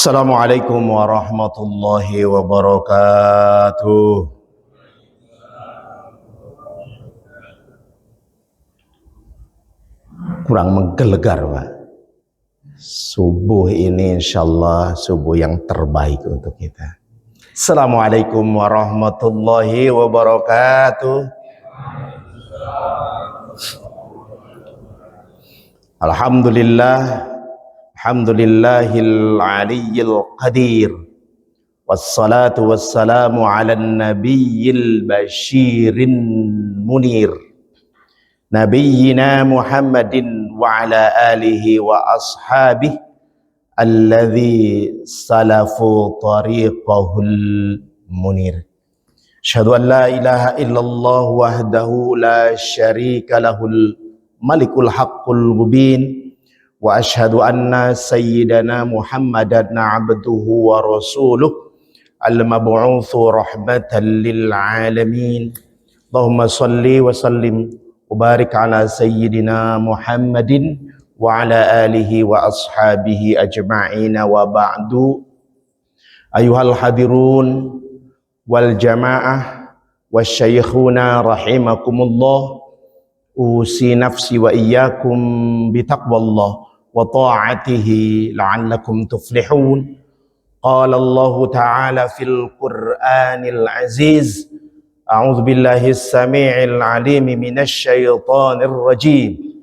Assalamualaikum warahmatullahi wabarakatuh. Kurang menggelegar, Pak. Subuh ini insyaallah subuh yang terbaik untuk kita. Assalamualaikum warahmatullahi wabarakatuh. Alhamdulillah. Alhamdulillahil aliyyil qadir. Wassalatu wassalamu ala nabiyyil basyirin munir. Nabiyyina Muhammadin wa ala alihi wa ashabihi alladhi salafu tariqahul munir. Asyhadu an la ilaha illallah wahdahu la syarika lahul malikul haqqul mubin. Wa asyhadu anna sayyidana Muhammadan abduhu wa rasuluh al-mab'utsu rahmatan lil alamin. Allahumma shalli wa sallim wa barik ala sayyidina Muhammadin wa ala alihi wa ashabihi ajma'in wa ba'du. Ayuhal hadirun wal jamaah wasyaykhuna rahimakumullah, usi nafsi wa iyyakum bitaqwallah wa ta'atihi la'allakum tuflihun. Qala Allah ta'ala fil Qur'anil Aziz, a'udzu billahi as-sami'il 'alim minasy syaithanir rajim.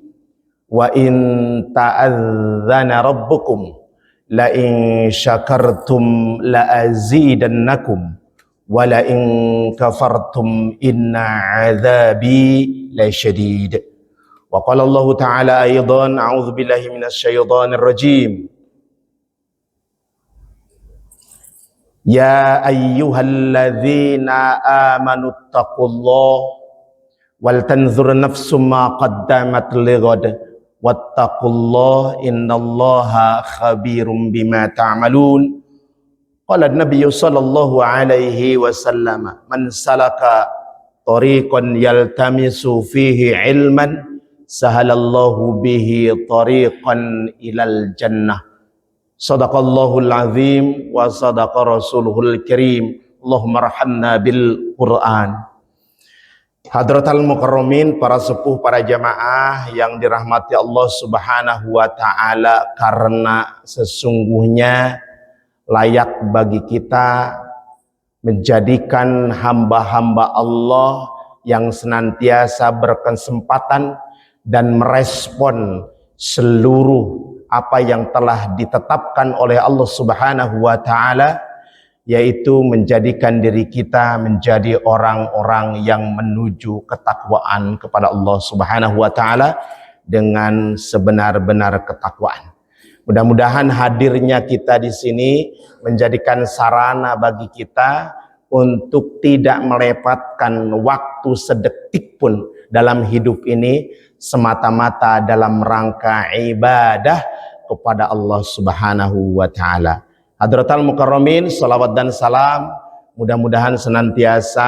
Wa in ta'adzana rabbukum la in syakartum la azidannakum wa la in kafartum inna 'adzabi lasyadid. Wa qala Allah ta'ala aidan, a'udzu billahi minasy syaithanir rajim. Ya ayyuhalladzina amanu taqullaha wal tanzur nafsum ma qaddamat lighad wattaqullaha innallaha khabirum bima ta'malun. Qala an-nabiy sallallahu alaihi wasallam, man salaka tariqan yaltamisu fihi ilman sahalallahu bihi tariqan ilal jannah. Sadaqallahul azim wa sadaqa rasuluhul karim. Allahumma arhamna bil Qur'an. Hadratal mukarramin, para sepuh, para jamaah yang dirahmati Allah Subhanahu wa taala, karena sesungguhnya layak bagi kita menjadikan hamba-hamba Allah yang senantiasa berkesempatan dan merespon seluruh apa yang telah ditetapkan oleh Allah Subhanahu wa taala, yaitu menjadikan diri kita menjadi orang-orang yang menuju ketakwaan kepada Allah Subhanahu wa taala dengan sebenar-benar ketakwaan. Mudah-mudahan hadirnya kita di sini menjadikan sarana bagi kita untuk tidak melewatkan waktu sedetik pun dalam hidup ini semata-mata dalam rangka ibadah kepada Allah Subhanahu wa taala. Hadratal mukarramin, salawat dan salam mudah-mudahan senantiasa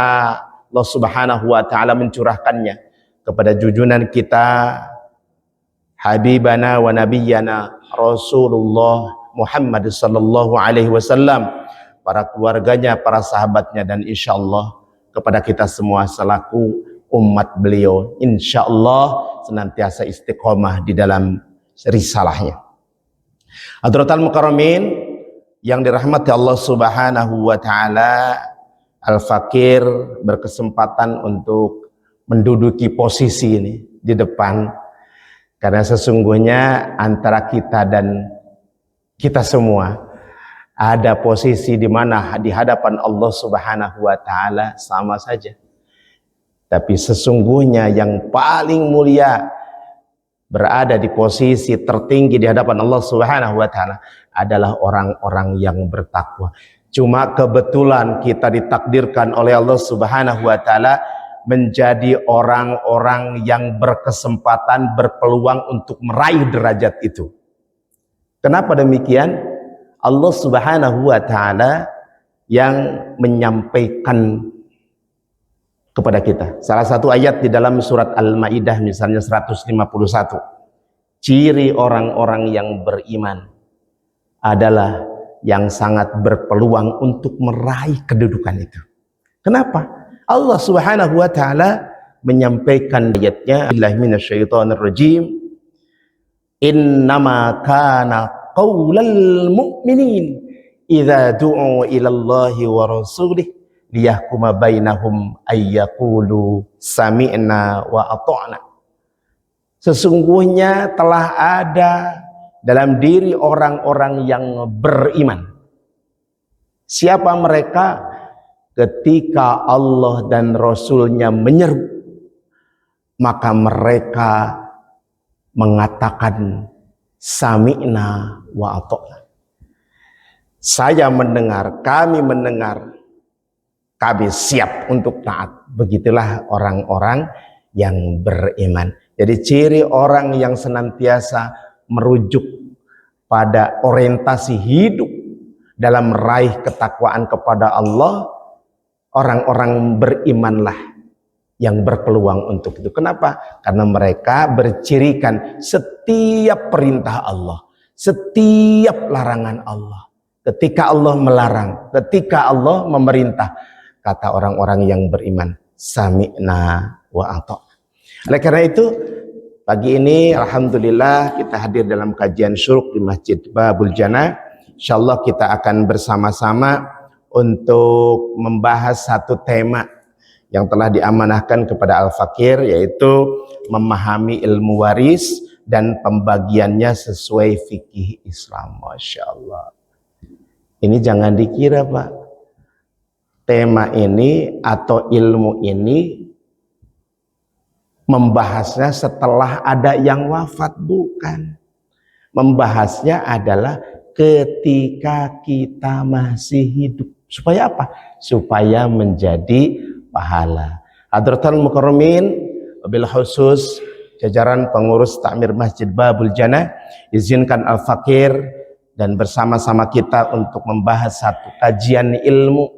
Allah Subhanahu wa taala mencurahkannya kepada junjungan kita, habibana wa nabiyyana Rasulullah Muhammad sallallahu alaihi wasallam, para keluarganya, para sahabatnya, dan insyaallah kepada kita semua selaku umat beliau, insyaallah senantiasa istiqomah di dalam risalahnya. Hadratal mukarramin yang dirahmati Allah Subhanahu wa taala, Al-Fakir berkesempatan untuk menduduki posisi ini di depan. Karena sesungguhnya antara kita dan kita semua ada posisi di mana di hadapan Allah Subhanahu wa taala sama saja. Tapi sesungguhnya yang paling mulia berada di posisi tertinggi di hadapan Allah Subhanahu wa taala adalah orang-orang yang bertakwa. Cuma kebetulan kita ditakdirkan oleh Allah Subhanahu wa taala menjadi orang-orang yang berkesempatan, berpeluang untuk meraih derajat itu. Kenapa demikian? Allah Subhanahu wa taala yang menyampaikan kepada kita. Salah satu ayat di dalam surat Al-Maidah misalnya 151. Ciri orang-orang yang beriman adalah yang sangat berpeluang untuk meraih kedudukan itu. Kenapa? Allah Subhanahu wa taala menyampaikan ayatnya, billahi minasyaitonir rajim, innama kana qaulal mu'minin idza du'u ila Allahi wa rasulih liyahkuma bainahum ayyaqulu sami'na wa ata'na. Sesungguhnya telah ada dalam diri orang-orang yang beriman. Siapa mereka? Ketika Allah dan Rasul-Nya menyeru, maka mereka mengatakan sami'na wa ata'na. Saya mendengar, kami mendengar, kami siap untuk taat. Begitulah orang-orang yang beriman. Jadi ciri orang yang senantiasa merujuk pada orientasi hidup dalam meraih ketakwaan kepada Allah, orang-orang berimanlah yang berpeluang untuk itu. Kenapa? Karena mereka bercirikan setiap perintah Allah, setiap larangan Allah. Ketika Allah melarang, ketika Allah memerintah, kata orang-orang yang beriman, sami'na wa ata'na. Oleh karena itu, pagi ini alhamdulillah kita hadir dalam kajian syuruk di Masjid Babul Jannah. Insyaallah kita akan bersama-sama untuk membahas satu tema yang telah diamanahkan kepada Al-Fakir, yaitu memahami ilmu waris dan pembagiannya sesuai fikih Islam. Masya Allah. Ini jangan dikira Pak, tema ini atau ilmu ini membahasnya setelah ada yang wafat, bukan. Membahasnya adalah ketika kita masih hidup. Supaya apa? Supaya menjadi pahala. Hadratul Mukarramin, wabil khusus jajaran pengurus takmir Masjid Babul Jannah, izinkan Al-Fakir dan bersama-sama kita untuk membahas satu kajian ilmu,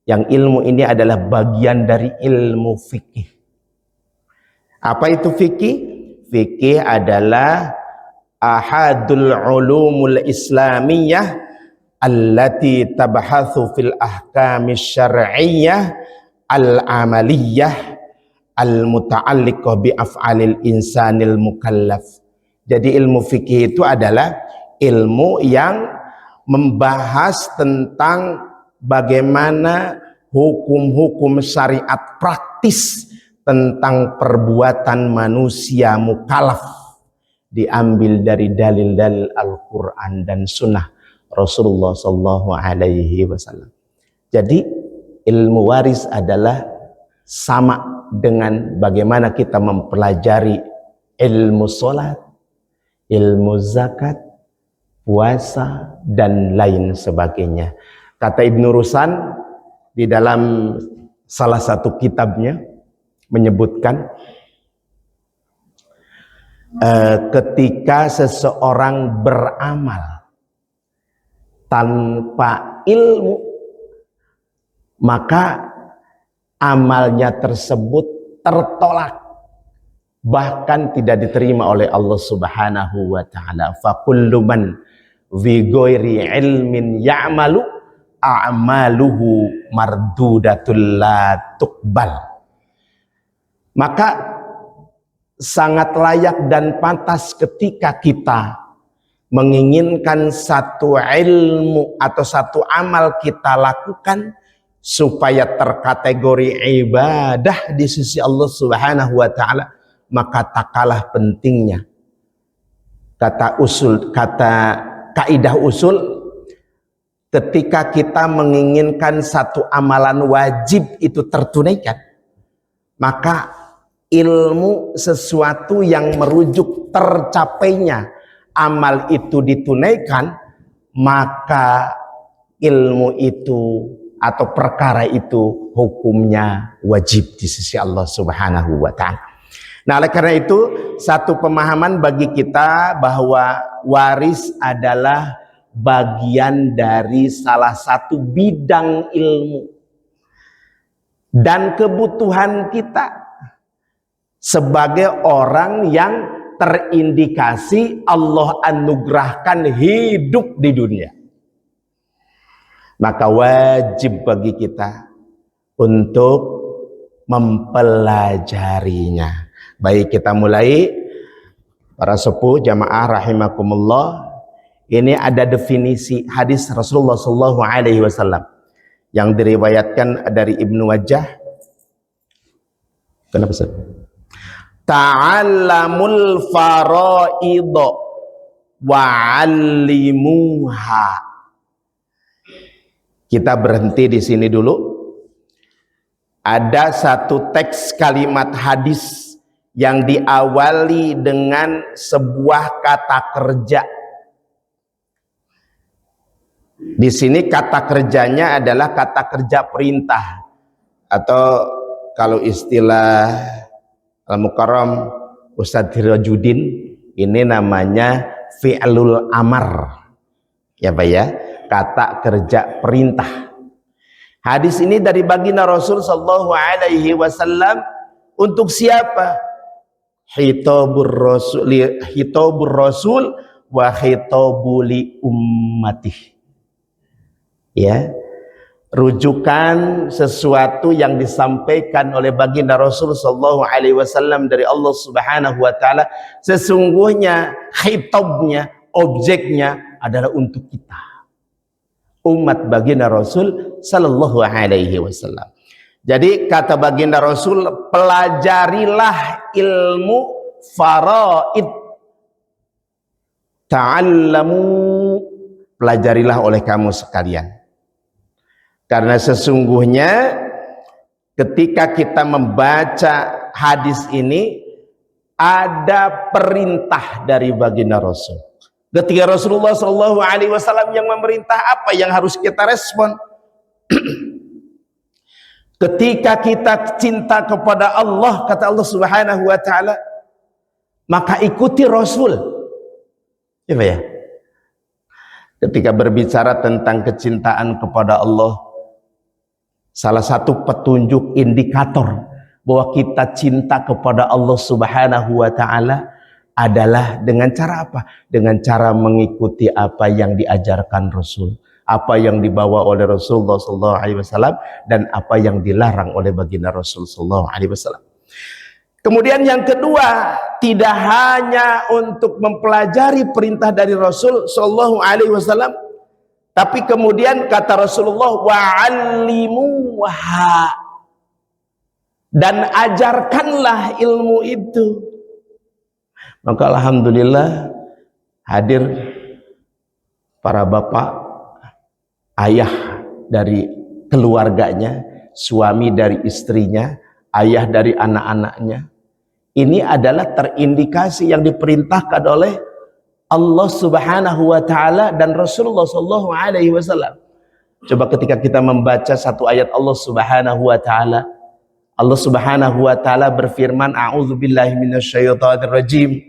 yang ilmu ini adalah bagian dari ilmu fikih. Apa itu fikih? Fikih adalah ahadul ulumul islamiyah allati tabhathu fil ahkami syar'iyyah al-amaliyah al-muta'alliqah bi af'alil insanil mukallaf. Jadi ilmu fikih itu adalah ilmu yang membahas tentang bagaimana hukum-hukum syariat praktis tentang perbuatan manusia mukallaf, diambil dari dalil-dalil Al-Quran dan Sunnah Rasulullah Sallallahu Alaihi Wasallam. Jadi ilmu waris adalah sama dengan bagaimana kita mempelajari ilmu sholat, ilmu zakat, puasa, dan lain sebagainya. Kata Ibnu Rusan di dalam salah satu kitabnya menyebutkan, ketika seseorang beramal tanpa ilmu, maka amalnya tersebut tertolak, bahkan tidak diterima oleh Allah Subhanahu wa taala. Fa kullu man fi ghairi ilmin ya'malu a'maluhu mardudatul la tuqbal. Maka sangat layak dan pantas ketika kita menginginkan satu ilmu atau satu amal kita lakukan supaya terkategori ibadah di sisi Allah Subhanahu wa taala, maka tak kalah pentingnya kaidah usul, ketika kita menginginkan satu amalan wajib itu tertunaikan, maka ilmu sesuatu yang merujuk tercapainya amal itu ditunaikan, maka ilmu itu atau perkara itu hukumnya wajib di sisi Allah Subhanahu wa taala. Nah, oleh karena itu satu pemahaman bagi kita bahwa waris adalah bagian dari salah satu bidang ilmu dan kebutuhan kita sebagai orang yang terindikasi Allah anugerahkan hidup di dunia. Maka wajib bagi kita untuk mempelajarinya. Baik, kita mulai. Para sepuh jamaah rahimakumullah, ini ada definisi hadis Rasulullah sallallahu alaihi wasallam yang diriwayatkan dari Ibnu Wajah. Kenapa Ustaz? Ta'allamul faraidh wa'allimuha. Kita berhenti di sini dulu. Ada satu teks kalimat hadis yang diawali dengan sebuah kata kerja. Di sini kata kerjanya adalah kata kerja perintah, atau kalau istilah Al-Mukarram Ustadz Hirajudin, ini namanya fi'lul amar, ya Pak ya, kata kerja perintah. Hadis ini dari baginda Rasul sallallahu alaihi wasallam untuk siapa? Hitabur Rasul wa hitabuli ummatih. Ya, rujukan sesuatu yang disampaikan oleh baginda Rasul sallallahu alaihi wasallam dari Allah Subhanahu wa taala, sesungguhnya khitabnya, objeknya adalah untuk kita, umat baginda Rasul sallallahu alaihi wasallam. Jadi kata baginda Rasul, pelajarilah ilmu faraid, ta'allamu, pelajarilah oleh kamu sekalian. Karena sesungguhnya ketika kita membaca hadis ini, ada perintah dari baginda Rasul. Ketika Rasulullah SAW yang memerintah, apa yang harus kita respon? Ketika kita cinta kepada Allah, kata Allah Subhanahu wa taala, maka ikuti Rasul. Ya. Ketika berbicara tentang kecintaan kepada Allah, salah satu petunjuk indikator bahwa kita cinta kepada Allah Subhanahu wa taala adalah dengan cara apa? Dengan cara mengikuti apa yang diajarkan Rasul, apa yang dibawa oleh Rasulullah SAW, dan apa yang dilarang oleh baginda Rasul SAW. Kemudian yang kedua, tidak hanya untuk mempelajari perintah dari Rasul SAW, tapi kemudian kata Rasulullah, wa'allimuha, dan ajarkanlah ilmu itu. Maka alhamdulillah hadir para bapak, ayah dari keluarganya, suami dari istrinya, ayah dari anak-anaknya. Ini adalah terindikasi yang diperintahkan oleh Allah Subhanahu wa taala dan Rasulullah sallallahu alaihi wasallam. Coba ketika kita membaca satu ayat Allah Subhanahu wa taala, Allah Subhanahu wa taala berfirman, a'udzubillahi minasyaitonir rajim.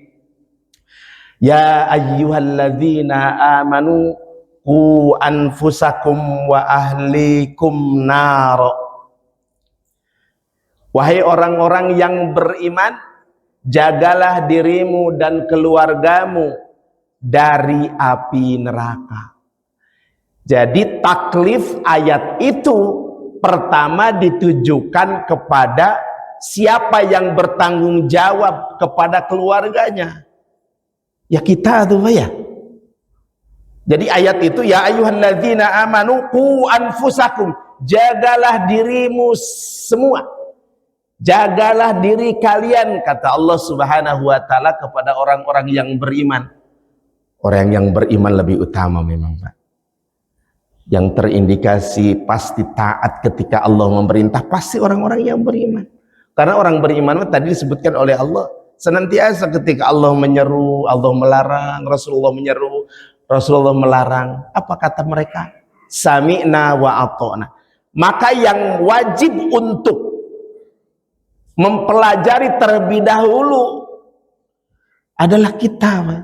Ya ayyuhalladzina amanu qu anfusakum wa ahlikum nar. Wahai orang-orang yang beriman, jagalah dirimu dan keluargamu dari api neraka. Jadi taklif ayat itu pertama ditujukan kepada siapa yang bertanggung jawab kepada keluarganya. Ya kita tuh ya. Jadi ayat itu, ya ayyuhalladzina amanu qu anfusakum, jagalah dirimu semua, jagalah diri kalian, kata Allah Subhanahu wa taala kepada orang-orang yang beriman. Orang yang beriman lebih utama memang, Pak. Yang terindikasi pasti taat ketika Allah memerintah, pasti orang-orang yang beriman. Karena orang beriman tadi disebutkan oleh Allah, senantiasa ketika Allah menyeru, Allah melarang, Rasulullah menyeru, Rasulullah melarang, apa kata mereka? Sami'na wa ata'na. Maka yang wajib untuk mempelajari terlebih dahulu adalah kita, Pak.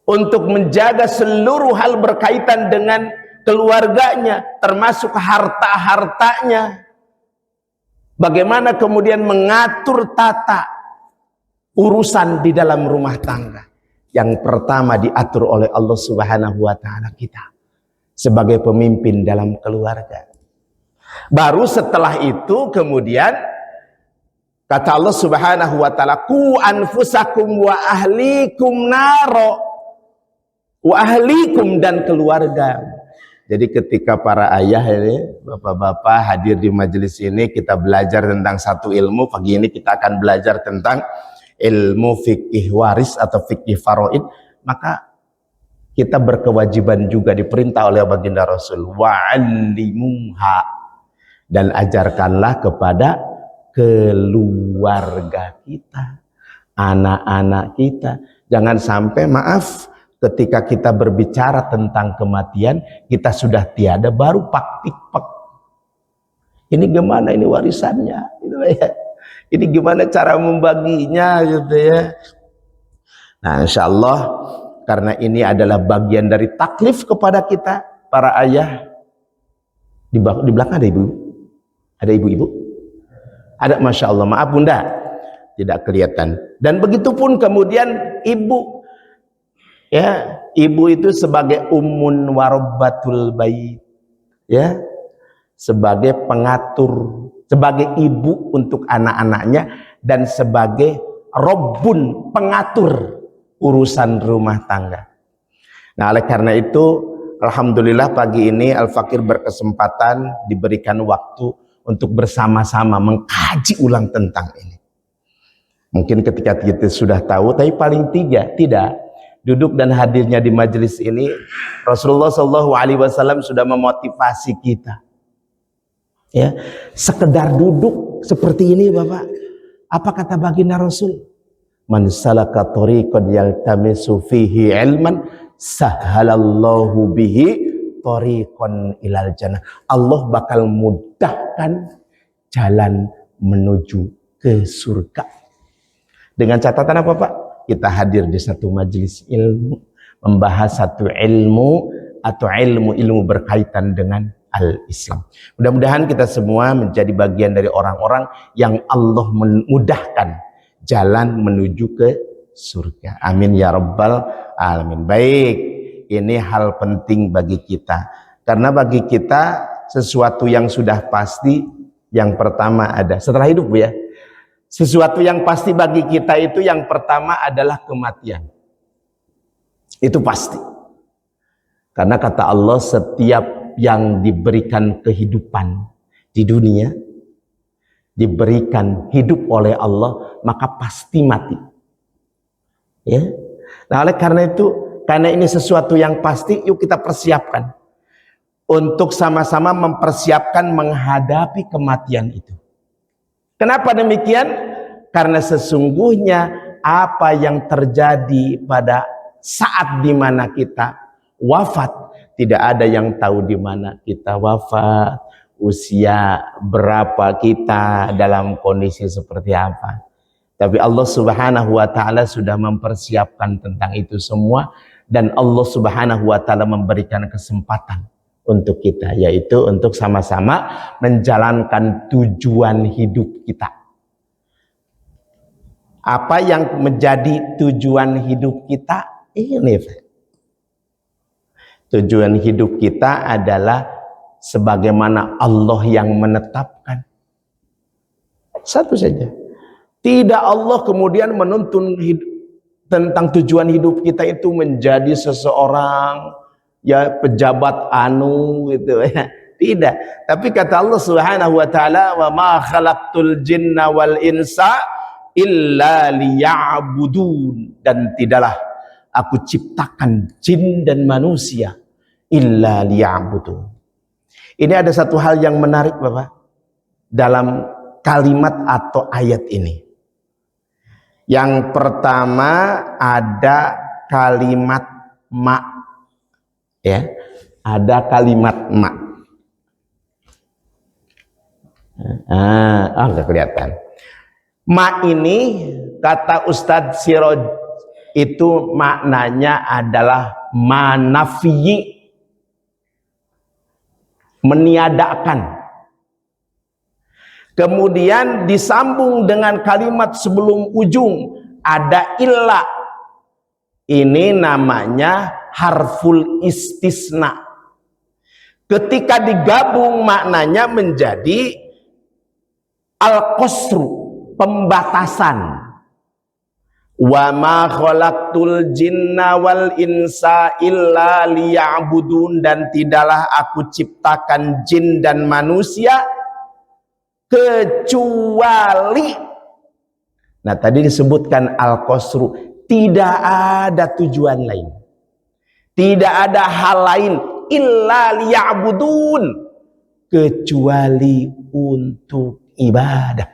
Untuk menjaga seluruh hal berkaitan dengan keluarganya, termasuk harta-hartanya. Bagaimana kemudian mengatur tata urusan di dalam rumah tangga. Yang pertama diatur oleh Allah Subhanahu wa taala kita. sebagai pemimpin dalam keluarga. Baru setelah itu kemudian kata Allah Subhanahu wa taala, "Qu anfusakum wa ahlikum naro." Wa ahlikum, dan keluarga. Jadi ketika para ayah ini, bapak-bapak hadir di majelis ini, kita belajar tentang satu ilmu. Pagi ini kita akan belajar tentang ilmu fikih waris atau fikih faraid. Maka kita berkewajiban juga diperintah oleh baginda Rasul, wa'allimuha, dan ajarkanlah kepada keluarga kita, anak-anak kita. Jangan sampai, maaf, ketika kita berbicara tentang kematian, kita sudah tiada, baru pak-tik-pak. Ini gimana ini warisannya? Gitu ya. Ini gimana cara membaginya? Gitu ya. Nah, insya Allah, karena ini adalah bagian dari taklif kepada kita, para ayah. Di belakang ada ibu? Ada ibu-ibu? Ada, Masya Allah. Maaf bunda, tidak kelihatan. Dan begitupun kemudian ibu. Ya, ibu itu sebagai ummun warabbatul bait, ya, sebagai pengatur, sebagai ibu untuk anak-anaknya, dan sebagai robbun, pengatur urusan rumah tangga. Nah, oleh karena itu, alhamdulillah pagi ini Al-Fakir berkesempatan diberikan waktu untuk bersama-sama mengkaji ulang tentang ini. Mungkin ketika kita sudah tahu, tapi paling tidak duduk dan hadirnya di majelis ini, Rasulullah SAW sudah memotivasi kita. Ya, sekedar duduk seperti ini, Bapak. Apa kata baginda Rasul? Man salaka tariqan yaltamisu fihi ilman sahhalallahu bihi tariqan ilal jannah. Allah bakal mudahkan jalan menuju ke surga. Dengan catatan apa, Pak? Kita hadir di satu majelis ilmu, membahas satu ilmu atau ilmu berkaitan dengan al-Islam. Mudah-mudahan kita semua menjadi bagian dari orang-orang yang Allah memudahkan jalan menuju ke surga. Amin ya rabbal alamin. Baik, ini hal penting bagi kita. Karena bagi kita sesuatu yang sudah pasti, yang pertama ada setelah hidup, Bu, ya. Sesuatu yang pasti bagi kita itu yang pertama adalah kematian. Itu pasti. Karena kata Allah, setiap yang diberikan kehidupan di dunia, diberikan hidup oleh Allah, maka pasti mati. Ya. Nah, oleh karena itu, karena ini sesuatu yang pasti, yuk kita persiapkan untuk sama-sama mempersiapkan menghadapi kematian itu. Kenapa demikian? Karena sesungguhnya apa yang terjadi pada saat dimana kita wafat, tidak ada yang tahu di mana kita wafat, usia berapa kita, dalam kondisi seperti apa. Tapi Allah Subhanahu wa taala sudah mempersiapkan tentang itu semua, dan Allah Subhanahu wa taala memberikan kesempatan untuk kita, yaitu untuk sama-sama menjalankan tujuan hidup kita. Apa yang menjadi tujuan hidup kita? Ini tujuan hidup kita adalah sebagaimana Allah yang menetapkan. Satu saja. Tidak Allah kemudian menuntun tentang tujuan hidup kita itu menjadi seseorang, ya, pejabat gitu ya. Tidak. Tapi kata Allah Subhanahu wa taala, "Wa ma khalaqtul jinna wal insa illa liya'budun." Dan tidaklah aku ciptakan jin dan manusia illa liya'budun. Ini ada satu hal yang menarik, Bapak, dalam kalimat atau ayat ini. Yang pertama ada kalimat ma. Ya, ada kalimat ma. Nggak kelihatan. Ma ini kata Ustadz Siroj itu maknanya adalah manafiyi, meniadakan. Kemudian disambung dengan kalimat sebelum ujung ada illa. Ini namanya harful istisna. Ketika digabung maknanya menjadi al-qasru, pembatasan. Wa ma khalaqtul jinna wal insa illa liya'budun, dan tidaklah aku ciptakan jin dan manusia kecuali, nah tadi disebutkan al-qasru, tidak ada tujuan lain, tidak ada hal lain, illa liya'budun, kecuali untuk ibadah.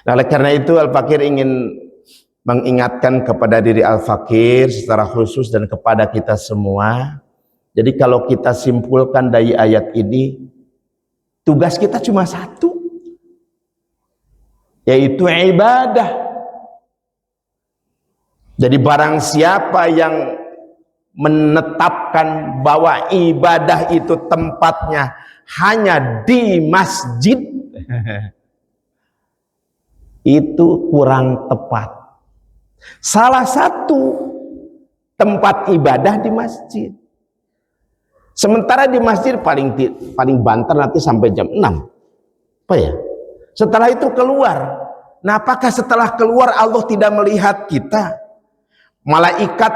Nah, oleh karena itu Al-Fakir ingin mengingatkan kepada diri Al-Fakir secara khusus dan kepada kita semua. Jadi kalau kita simpulkan dari ayat ini, tugas kita cuma satu, yaitu ibadah. Jadi barang siapa yang menetapkan bahwa ibadah itu tempatnya hanya di masjid, itu kurang tepat. Salah satu tempat ibadah di masjid. Sementara di masjid paling banter nanti sampai jam 6. Apa ya? Setelah itu keluar. Nah, apakah setelah keluar Allah tidak melihat kita? Malaikat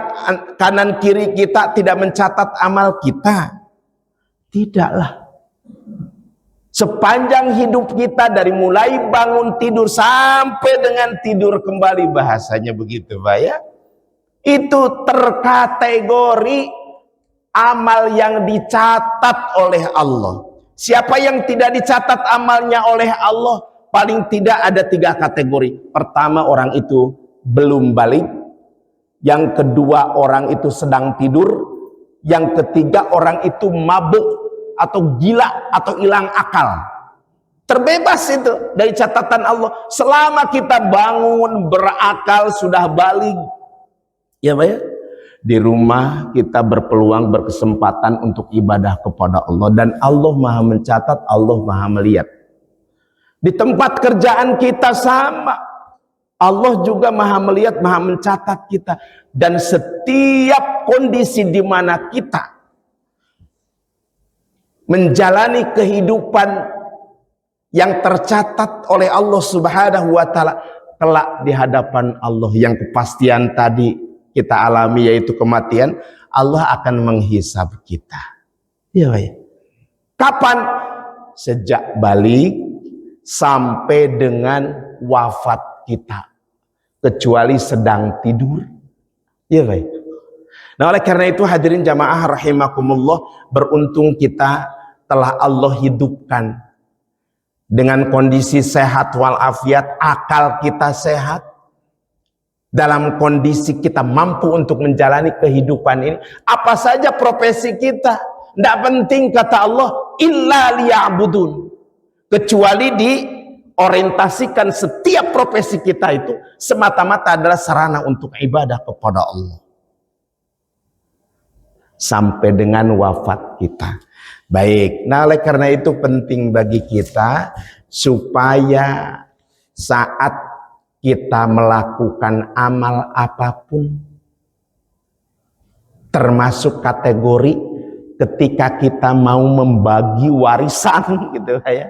kanan kiri kita tidak mencatat amal kita? Tidaklah. Sepanjang hidup kita, dari mulai bangun tidur sampai dengan tidur kembali, bahasanya begitu Pak ya, itu terkategori amal yang dicatat oleh Allah. Siapa yang tidak dicatat amalnya oleh Allah, paling tidak ada 3 kategori. Pertama, orang itu belum balik. Yang kedua, orang itu sedang tidur. Yang ketiga, orang itu mabuk atau gila atau hilang akal. Terbebas itu dari catatan Allah selama kita bangun, berakal, sudah balik. Ya Pak ya? Di rumah kita berpeluang, berkesempatan untuk ibadah kepada Allah, dan Allah Maha mencatat, Allah Maha melihat. Di tempat kerjaan kita sama, Allah juga Maha melihat, Maha mencatat kita. Dan setiap kondisi di mana kita menjalani kehidupan yang tercatat oleh Allah Subhanahu wa taala, kelak di hadapan Allah yang kepastian tadi kita alami, yaitu kematian, Allah akan menghisab kita. Ya, ya. Kapan? Sejak balik sampai dengan wafat kita, kecuali sedang tidur. Ya, baik. Nah, oleh karena itu hadirin jamaah rahimakumullah, beruntung kita telah Allah hidupkan dengan kondisi sehat walafiat, akal kita sehat, dalam kondisi kita mampu untuk menjalani kehidupan ini. Apa saja profesi kita, tidak penting kata Allah, illa liya'budun, kecuali diorientasikan setiap profesi kita itu semata-mata adalah sarana untuk ibadah kepada Allah sampai dengan wafat kita. Baik, nah oleh karena itu penting bagi kita supaya saat kita melakukan amal apapun, termasuk kategori ketika kita mau membagi warisan gitu ya,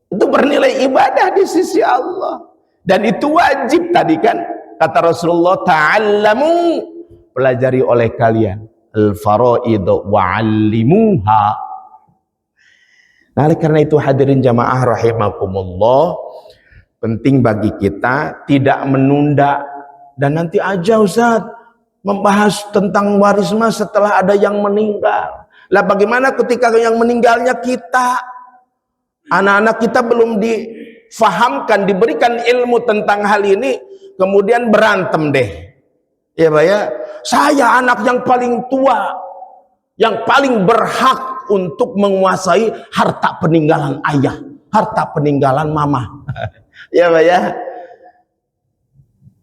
itu bernilai ibadah di sisi Allah, dan itu wajib. Tadi kan kata Rasulullah, ta'allamu, pelajari oleh kalian al-faraid wa'allimuha. Nah, oleh karena itu hadirin jamaah rahimakumullah, penting bagi kita tidak menunda dan nanti aja Ustaz membahas tentang warisma setelah ada yang meninggal. Lah bagaimana ketika yang meninggalnya kita, anak-anak kita belum difahamkan, diberikan ilmu tentang hal ini, kemudian berantem deh. Ya Pak ya, saya anak yang paling tua, yang paling berhak untuk menguasai harta peninggalan ayah, harta peninggalan mama. Ya Pak ya.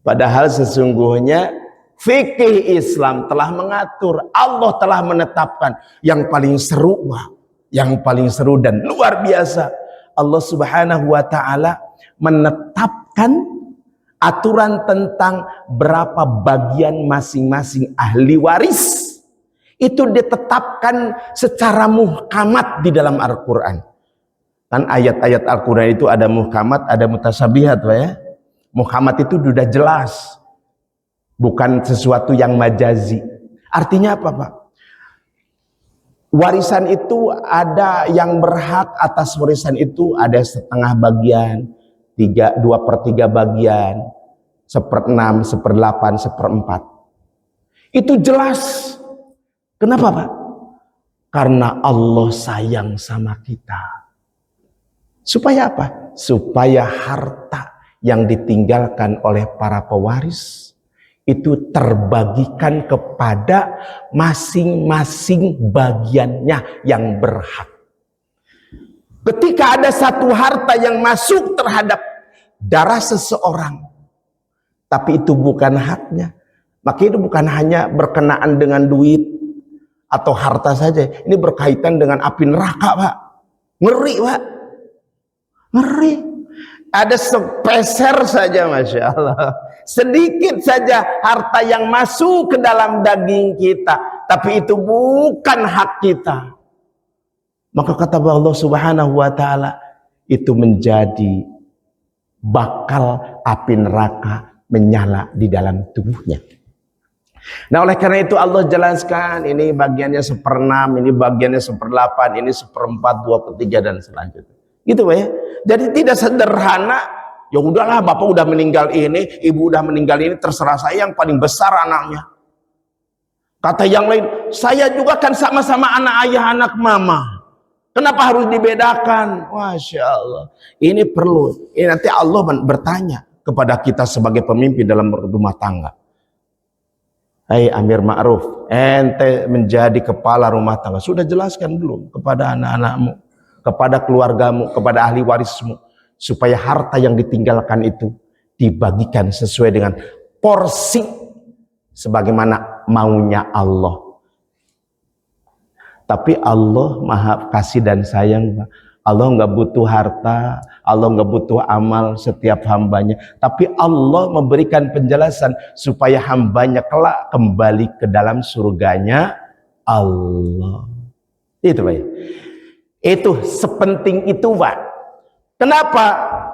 Padahal sesungguhnya fikih Islam telah mengatur, Allah telah menetapkan yang paling seru, yang paling seru dan luar biasa. Allah Subhanahu wa taala menetapkan aturan tentang berapa bagian masing-masing ahli waris Itu ditetapkan secara muhkamat di dalam Al-Quran. Kan ayat-ayat Al-Quran itu ada muhkamat, ada mutasabihat, Pak ya. Muhkamat itu sudah jelas, bukan sesuatu yang majazi. Artinya apa, Pak? Warisan itu ada yang berhak atas warisan itu ada setengah bagian, 2/3 bagian, 1/6, 1/8, 1/4. Itu jelas. Kenapa, Pak? Karena Allah sayang sama kita. Supaya apa? Supaya harta yang ditinggalkan oleh para pewaris itu terbagikan kepada masing-masing bagiannya yang berhak. Ketika ada satu harta yang masuk terhadap darah seseorang, tapi itu bukan haknya, maka itu bukan hanya berkenaan dengan duit atau harta saja, ini berkaitan dengan api neraka, Pak. Ngeri, Pak. Ngeri. Ada sepeser saja, Masya Allah, sedikit saja harta yang masuk ke dalam daging kita, tapi itu bukan hak kita, maka kata Allah Subhanahu wa ta'ala, itu menjadi bakal api neraka menyala di dalam tubuhnya. Nah, oleh karena itu Allah jelaskan, ini bagiannya 1/6, ini bagiannya 1/8, ini 1/4, 2/3 dan selanjutnya. Gitu, Pak ya. Jadi tidak sederhana, ya udahlah bapak udah meninggal ini, ibu udah meninggal ini, terserah saya yang paling besar anaknya. Kata yang lain, saya juga kan sama-sama anak ayah, anak mama. Kenapa harus dibedakan? Masya Allah. Ini perlu. Ini nanti Allah bertanya kepada kita sebagai pemimpin dalam rumah tangga. Hai Amir Ma'ruf, ente menjadi kepala rumah tangga. Sudah jelaskan belum kepada anak-anakmu, kepada keluargamu, kepada ahli warismu, supaya harta yang ditinggalkan itu dibagikan sesuai dengan porsi sebagaimana maunya Allah. Tapi Allah maha kasih dan sayang. Allah nggak butuh harta, Allah nggak butuh amal setiap hambanya, tapi Allah memberikan penjelasan supaya hambanya kelak kembali ke dalam surganya Allah. Itu, Pak. Itu sepenting itu, Pak. Kenapa?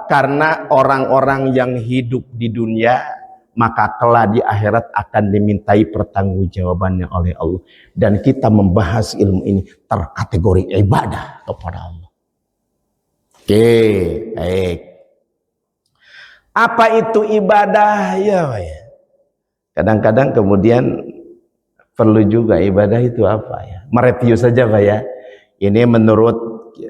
Karena orang-orang yang hidup di dunia, maka kelak di akhirat akan dimintai pertanggungjawabannya oleh Allah. Dan kita membahas ilmu ini terkategori ibadah kepada Allah. Oke, baik. Apa itu ibadah? Ya, Pak ya. Kadang-kadang kemudian perlu juga ibadah itu apa ya? Mereview saja, Pak ya. Ini menurut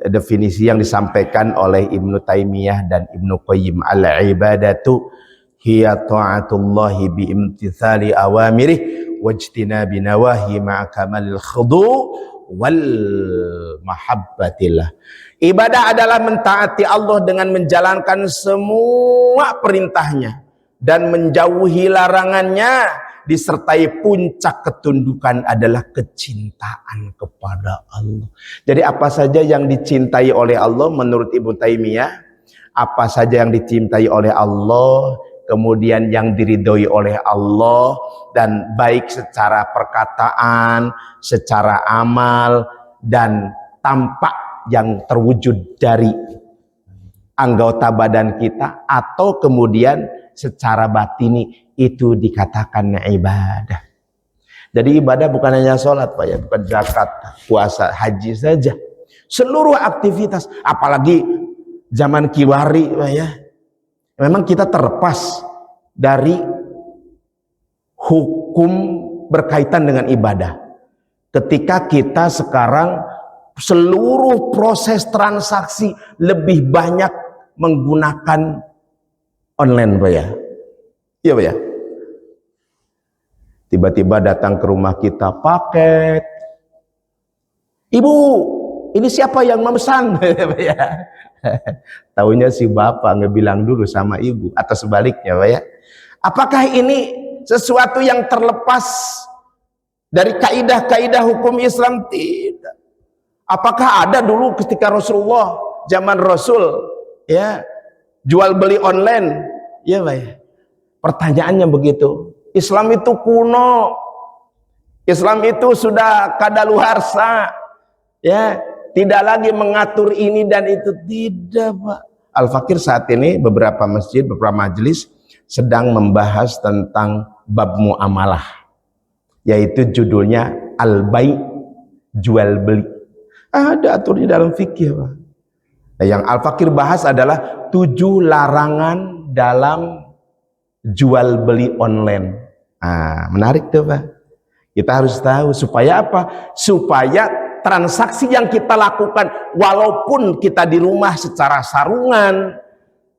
definisi yang disampaikan oleh Ibnu Taimiyah dan Ibnu Qayyim, al-ibadatu hiya ta'atullahi biimtithali awamirih wajtinabi nawahi ma'a kamalil khudu' wal mahabbatillah. Ibadah adalah mentaati Allah dengan menjalankan semua perintahnya dan menjauhi larangannya, disertai puncak ketundukan adalah kecintaan kepada Allah. Jadi apa saja yang dicintai oleh Allah menurut Ibnu Taimiyah, apa saja yang dicintai oleh Allah, kemudian yang diridhoi oleh Allah, dan baik secara perkataan, secara amal, dan tampak yang terwujud dari anggota badan kita, atau kemudian secara batini, itu dikatakan ibadah. Jadi ibadah bukan hanya sholat, Pak ya, bukan zakat, puasa, haji saja. Seluruh aktivitas, apalagi zaman kiwari, Pak ya, memang kita terlepas dari hukum berkaitan dengan ibadah. Ketika kita sekarang seluruh proses transaksi lebih banyak menggunakan online, Pak ya. Iya, Pak ya. Tiba-tiba datang ke rumah kita paket. Ibu, ini siapa yang memesan? Pak ya. Taunya si bapak ngebilang dulu sama ibu, atau sebaliknya, Pak ya. Apakah ini sesuatu yang terlepas dari kaidah-kaidah hukum Islam? Tidak. Apakah ada dulu ketika Rasulullah, zaman Rasul, ya, jual beli online? Ya, Pak ya. Pertanyaannya begitu. Islam itu kuno. Islam itu sudah kadaluarsa, ya, tidak lagi mengatur ini dan itu, tidak Pak. Al-Fakir saat ini beberapa masjid, beberapa majelis sedang membahas tentang bab muamalah, yaitu judulnya al-bai', jual beli. Ada atur di dalam fikih Pak. Nah, yang Al-Fakir bahas adalah 7 larangan dalam jual beli online. Menarik tuh Pak. Kita harus tahu supaya apa? Supaya transaksi yang kita lakukan, walaupun kita di rumah secara sarungan,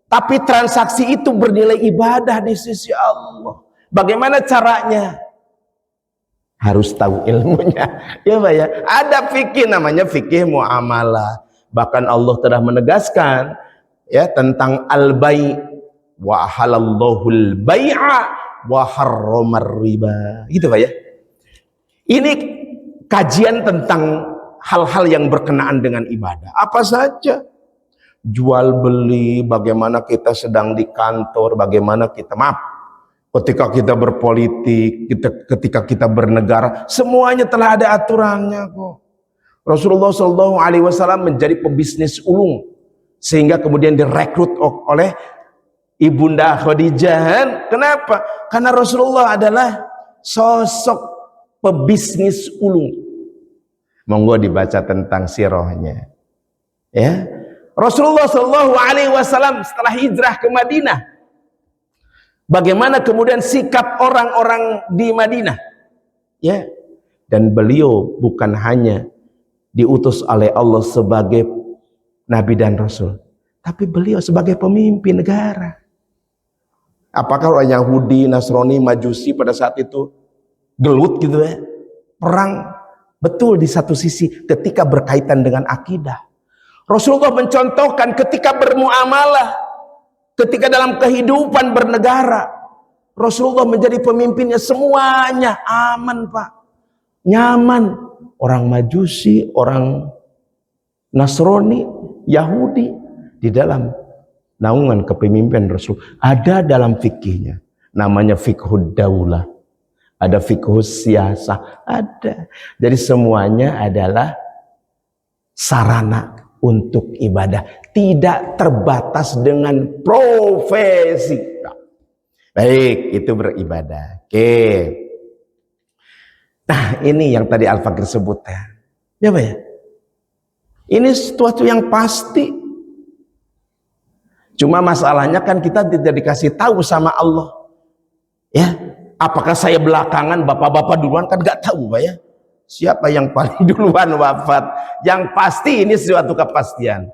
tapi transaksi itu bernilai ibadah di sisi Allah. Bagaimana caranya? Harus tahu ilmunya, ya Pak ya. Ada fikih namanya fikih muamalah. Bahkan Allah telah menegaskan ya tentang al-bai' wa halallahu al-bai'a wa harramar riba. Gitu Pak ya. Ini kajian tentang hal-hal yang berkenaan dengan ibadah. Apa saja? Jual beli, bagaimana kita sedang di kantor, bagaimana kita, ketika kita berpolitik, ketika kita bernegara, semuanya telah ada aturannya kok. Rasulullah SAW menjadi pebisnis ulung, sehingga kemudian direkrut oleh Ibunda Khadijah. Kenapa? Karena Rasulullah adalah sosok pebisnis ulung. Monggo dibaca tentang sirahnya. Ya, Rasulullah SAW setelah hijrah ke Madinah, bagaimana kemudian sikap orang-orang di Madinah? Ya, dan beliau bukan hanya diutus oleh Allah sebagai Nabi dan Rasul, tapi beliau sebagai pemimpin negara. Apakah orang Yahudi, Nasrani, Majusi pada saat itu gelut gitu ya? Perang. Betul di satu sisi ketika berkaitan dengan akidah. Rasulullah mencontohkan ketika bermuamalah, ketika dalam kehidupan bernegara, Rasulullah menjadi pemimpinnya, semuanya aman Pak, nyaman. Orang Majusi, orang Nasrani, Yahudi di dalam naungan kepemimpinan Rasul. Ada dalam fikihnya, namanya fikhud daulah, ada fikhus siasah, ada. Jadi semuanya adalah sarana untuk ibadah, tidak terbatas dengan profesi. Baik, itu beribadah. Oke. Nah, ini yang tadi Al-Fakir sebut ya. Ya Pak ya? Ini sesuatu yang pasti. Cuma masalahnya kan kita tidak dikasih tahu sama Allah. Ya, apakah saya belakangan, bapak-bapak duluan, kan nggak tahu Pak ya. Siapa yang paling duluan wafat? Yang pasti ini suatu kepastian.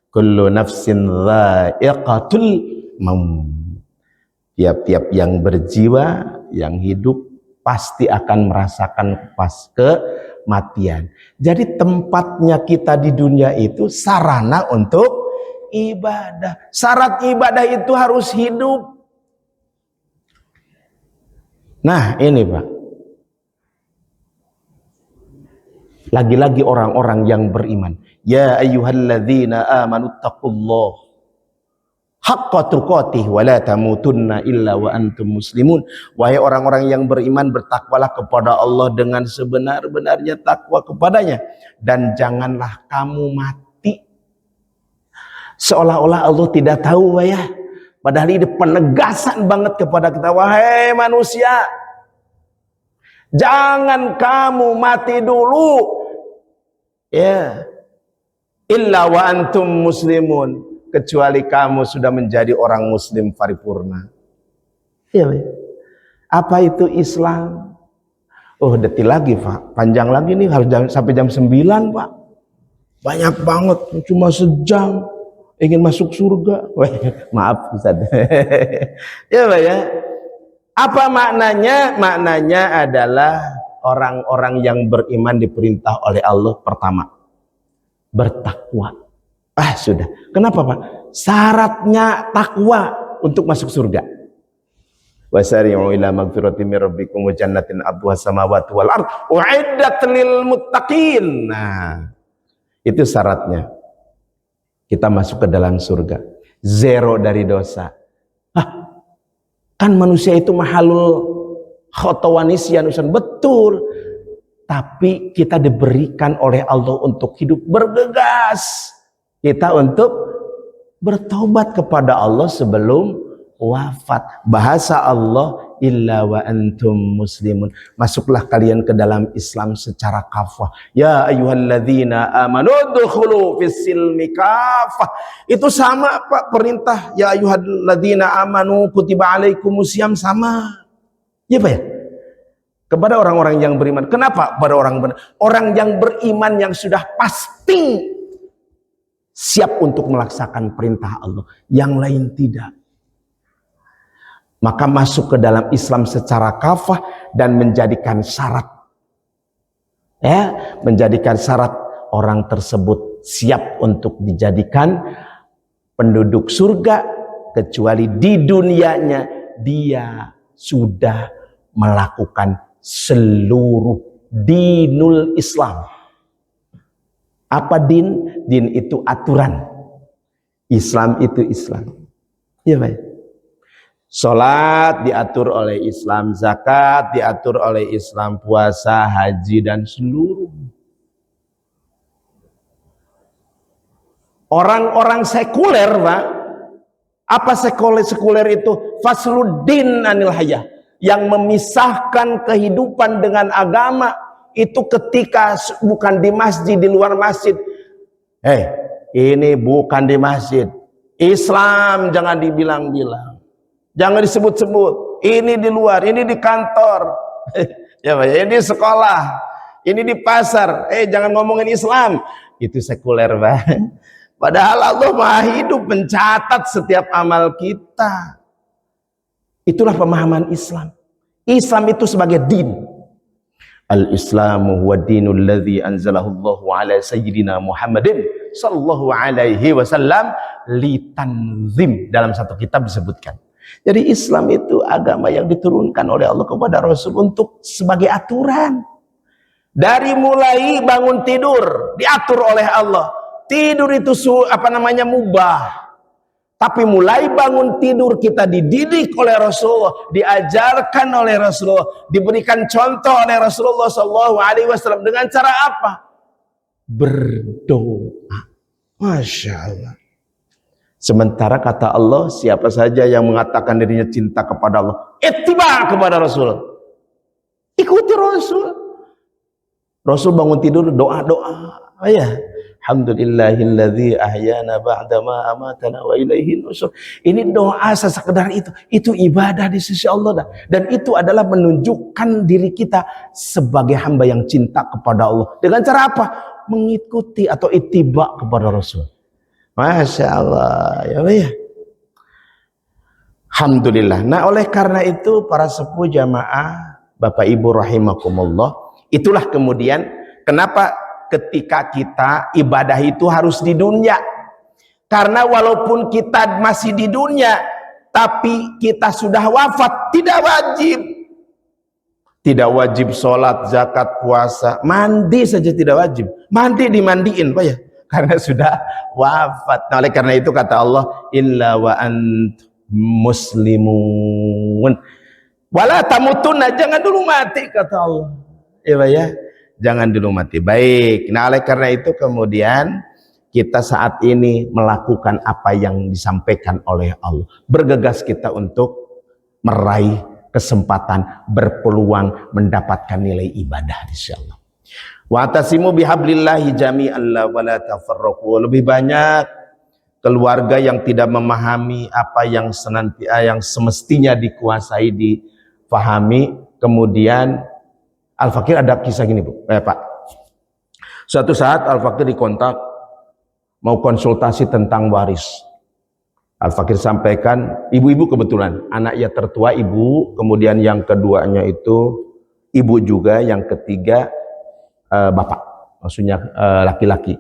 Kullu nafsin dha'iqatul maut. Tiap-tiap yang berjiwa, yang hidup pasti akan merasakan kematian. Jadi tempatnya kita di dunia itu sarana untuk ibadah. Syarat ibadah itu harus hidup. Nah ini Pak, lagi-lagi orang-orang yang beriman. Ya ayyuhalladzina amanu taqullaha haqqa tuqatih wa la tamutunna illa wa antum muslimun. Wahai orang-orang yang beriman, bertakwalah kepada Allah dengan sebenar-benarnya takwa kepadanya, dan janganlah kamu mati seolah-olah Allah tidak tahu ya. Padahal ini penegasan banget kepada kita, wahai manusia, jangan kamu mati dulu ya, illa wa antum muslimun, kecuali kamu sudah menjadi orang muslim paripurna. Ya, apa itu Islam? Oh, detil lagi Pak, panjang lagi nih, harus sampai jam 9 Pak. Banyak banget, cuma sejam ingin masuk surga. Maaf Ustaz. Ya Pak ya. Apa maknanya? Maknanya adalah orang-orang yang beriman diperintah oleh Allah pertama bertakwa. Sudah. Kenapa Pak? Syaratnya takwa untuk masuk surga. Wasari'u ila magfiratin min rabbikum wa jannatin 'arduha samawati wal ardh u'iddat lil muttaqin. Nah, itu syaratnya. Kita masuk ke dalam surga. Zero dari dosa. Kan manusia itu mahalul khotowanisyanusan, betul. Tapi kita diberikan oleh Allah untuk hidup bergegas. Kita untuk bertobat kepada Allah sebelum wafat. Bahasa Allah, illa wa antum muslimun. Masuklah kalian ke dalam Islam secara kafah. Ya ayyuhalladzina amanu dukhulu fis silmi kafah. Itu sama Pak perintah. Ya ayyuhalladzina amanu kutiba alaikumusiyam, sama. Ya Pak ya? Kepada orang-orang yang beriman. Kenapa? Pada orang yang beriman yang sudah pasti siap untuk melaksanakan perintah Allah. Yang lain tidak. Maka masuk ke dalam Islam secara kafah dan menjadikan syarat. Ya, menjadikan syarat orang tersebut siap untuk dijadikan penduduk surga, kecuali di dunianya dia sudah melakukan seluruh dinul Islam. Apa din? Din itu aturan. Islam itu Islam. Ya baik. Salat diatur oleh Islam, zakat diatur oleh Islam, puasa, haji dan seluruh. Orang-orang sekuler, Pak. Apa sekuler itu? Fasluddin anil hayah. Yang memisahkan kehidupan dengan agama itu ketika bukan di masjid, di luar masjid. Ini bukan di masjid. Islam jangan dibilang-bilang. Jangan disebut-sebut. Ini di luar, ini di kantor. Ya, ini di sekolah. Ini di pasar. Jangan ngomongin Islam. Itu sekuler, Pak. Padahal Allah Maha Hidup mencatat setiap amal kita. Itulah pemahaman Islam. Islam itu sebagai din. Al-Islamu huwa dinul ladzi anzalahu Allahu ala sayyidina Muhammadin sallallahu alaihi wasallam litanzim. Dalam satu kitab disebutkan. Jadi Islam itu agama yang diturunkan oleh Allah kepada Rasul untuk sebagai aturan. Dari mulai bangun tidur diatur oleh Allah. Tidur itu mubah. Tapi mulai bangun tidur kita dididik oleh Rasulullah, diajarkan oleh Rasulullah, diberikan contoh oleh Rasulullah SAW dengan cara apa? Berdoa. Masya Allah. Sementara kata Allah, siapa saja yang mengatakan dirinya cinta kepada Allah, ittiba kepada Rasul. Ikuti Rasul. Rasul bangun tidur doa-doa. Alhamdulillahilladzi ahyana ba'dama amatana wa ilaihin nusyur. Ini doa sekedar itu. Itu ibadah di sisi Allah. Dan itu adalah menunjukkan diri kita sebagai hamba yang cinta kepada Allah. Dengan cara apa? Mengikuti atau ittiba kepada Rasul. Masya Allah. Ya. Alhamdulillah. Nah, oleh karena itu para sepuh jamaah, Bapak Ibu rahimakumullah, itulah kemudian kenapa ketika kita ibadah itu harus di dunia. Karena walaupun kita masih di dunia, tapi kita sudah wafat, tidak wajib. Tidak wajib sholat, zakat, puasa. Mandi saja tidak wajib. Mandi dimandiin, Pak ya. Karena sudah wafat. Nah, oleh karena itu kata Allah, illa wa ant muslimun. Wala tamutunna, jangan dulu mati kata Allah. Ya Pak ya. Jangan dulu mati. Baik. Nah, oleh karena itu kemudian kita saat ini melakukan apa yang disampaikan oleh Allah. Bergegas kita untuk meraih kesempatan, berpeluang mendapatkan nilai ibadah insyaallah. Wa tasimu bihablillahi jami'an wa la tafarraqu. Lebih banyak keluarga yang tidak memahami apa yang semestinya dikuasai, difahami, kemudian Al-Fakir ada kisah gini Bu, Pak. Suatu saat Al-Fakir dikontak mau konsultasi tentang waris. Al-Fakir sampaikan, ibu-ibu kebetulan, anaknya tertua ibu, kemudian yang keduanya itu ibu juga, yang ketiga bapak, maksudnya laki-laki.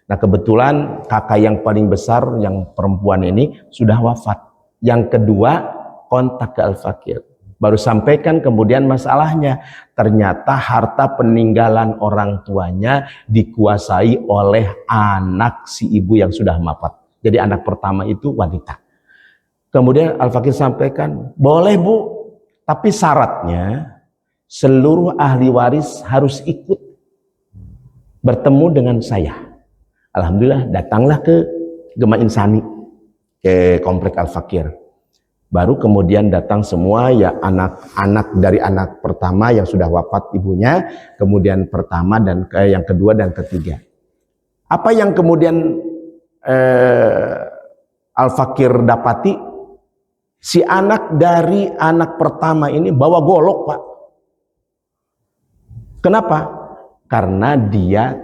Nah kebetulan kakak yang paling besar, yang perempuan ini sudah wafat. Yang kedua kontak ke Al-Fakir. Baru sampaikan kemudian masalahnya. Ternyata harta peninggalan orang tuanya dikuasai oleh anak si ibu yang sudah wafat. Jadi anak pertama itu wanita. Kemudian Al-Fakir sampaikan, boleh Bu, tapi syaratnya seluruh ahli waris harus ikut bertemu dengan saya. Alhamdulillah datanglah ke Gema Insani, ke Komplek Al-Fakir. Baru kemudian datang semua ya anak-anak dari anak pertama yang sudah wafat ibunya, kemudian pertama dan yang kedua dan ketiga. Apa yang kemudian Al-Fakir dapati? Si anak dari anak pertama ini bawa golok, Pak. Kenapa? Karena dia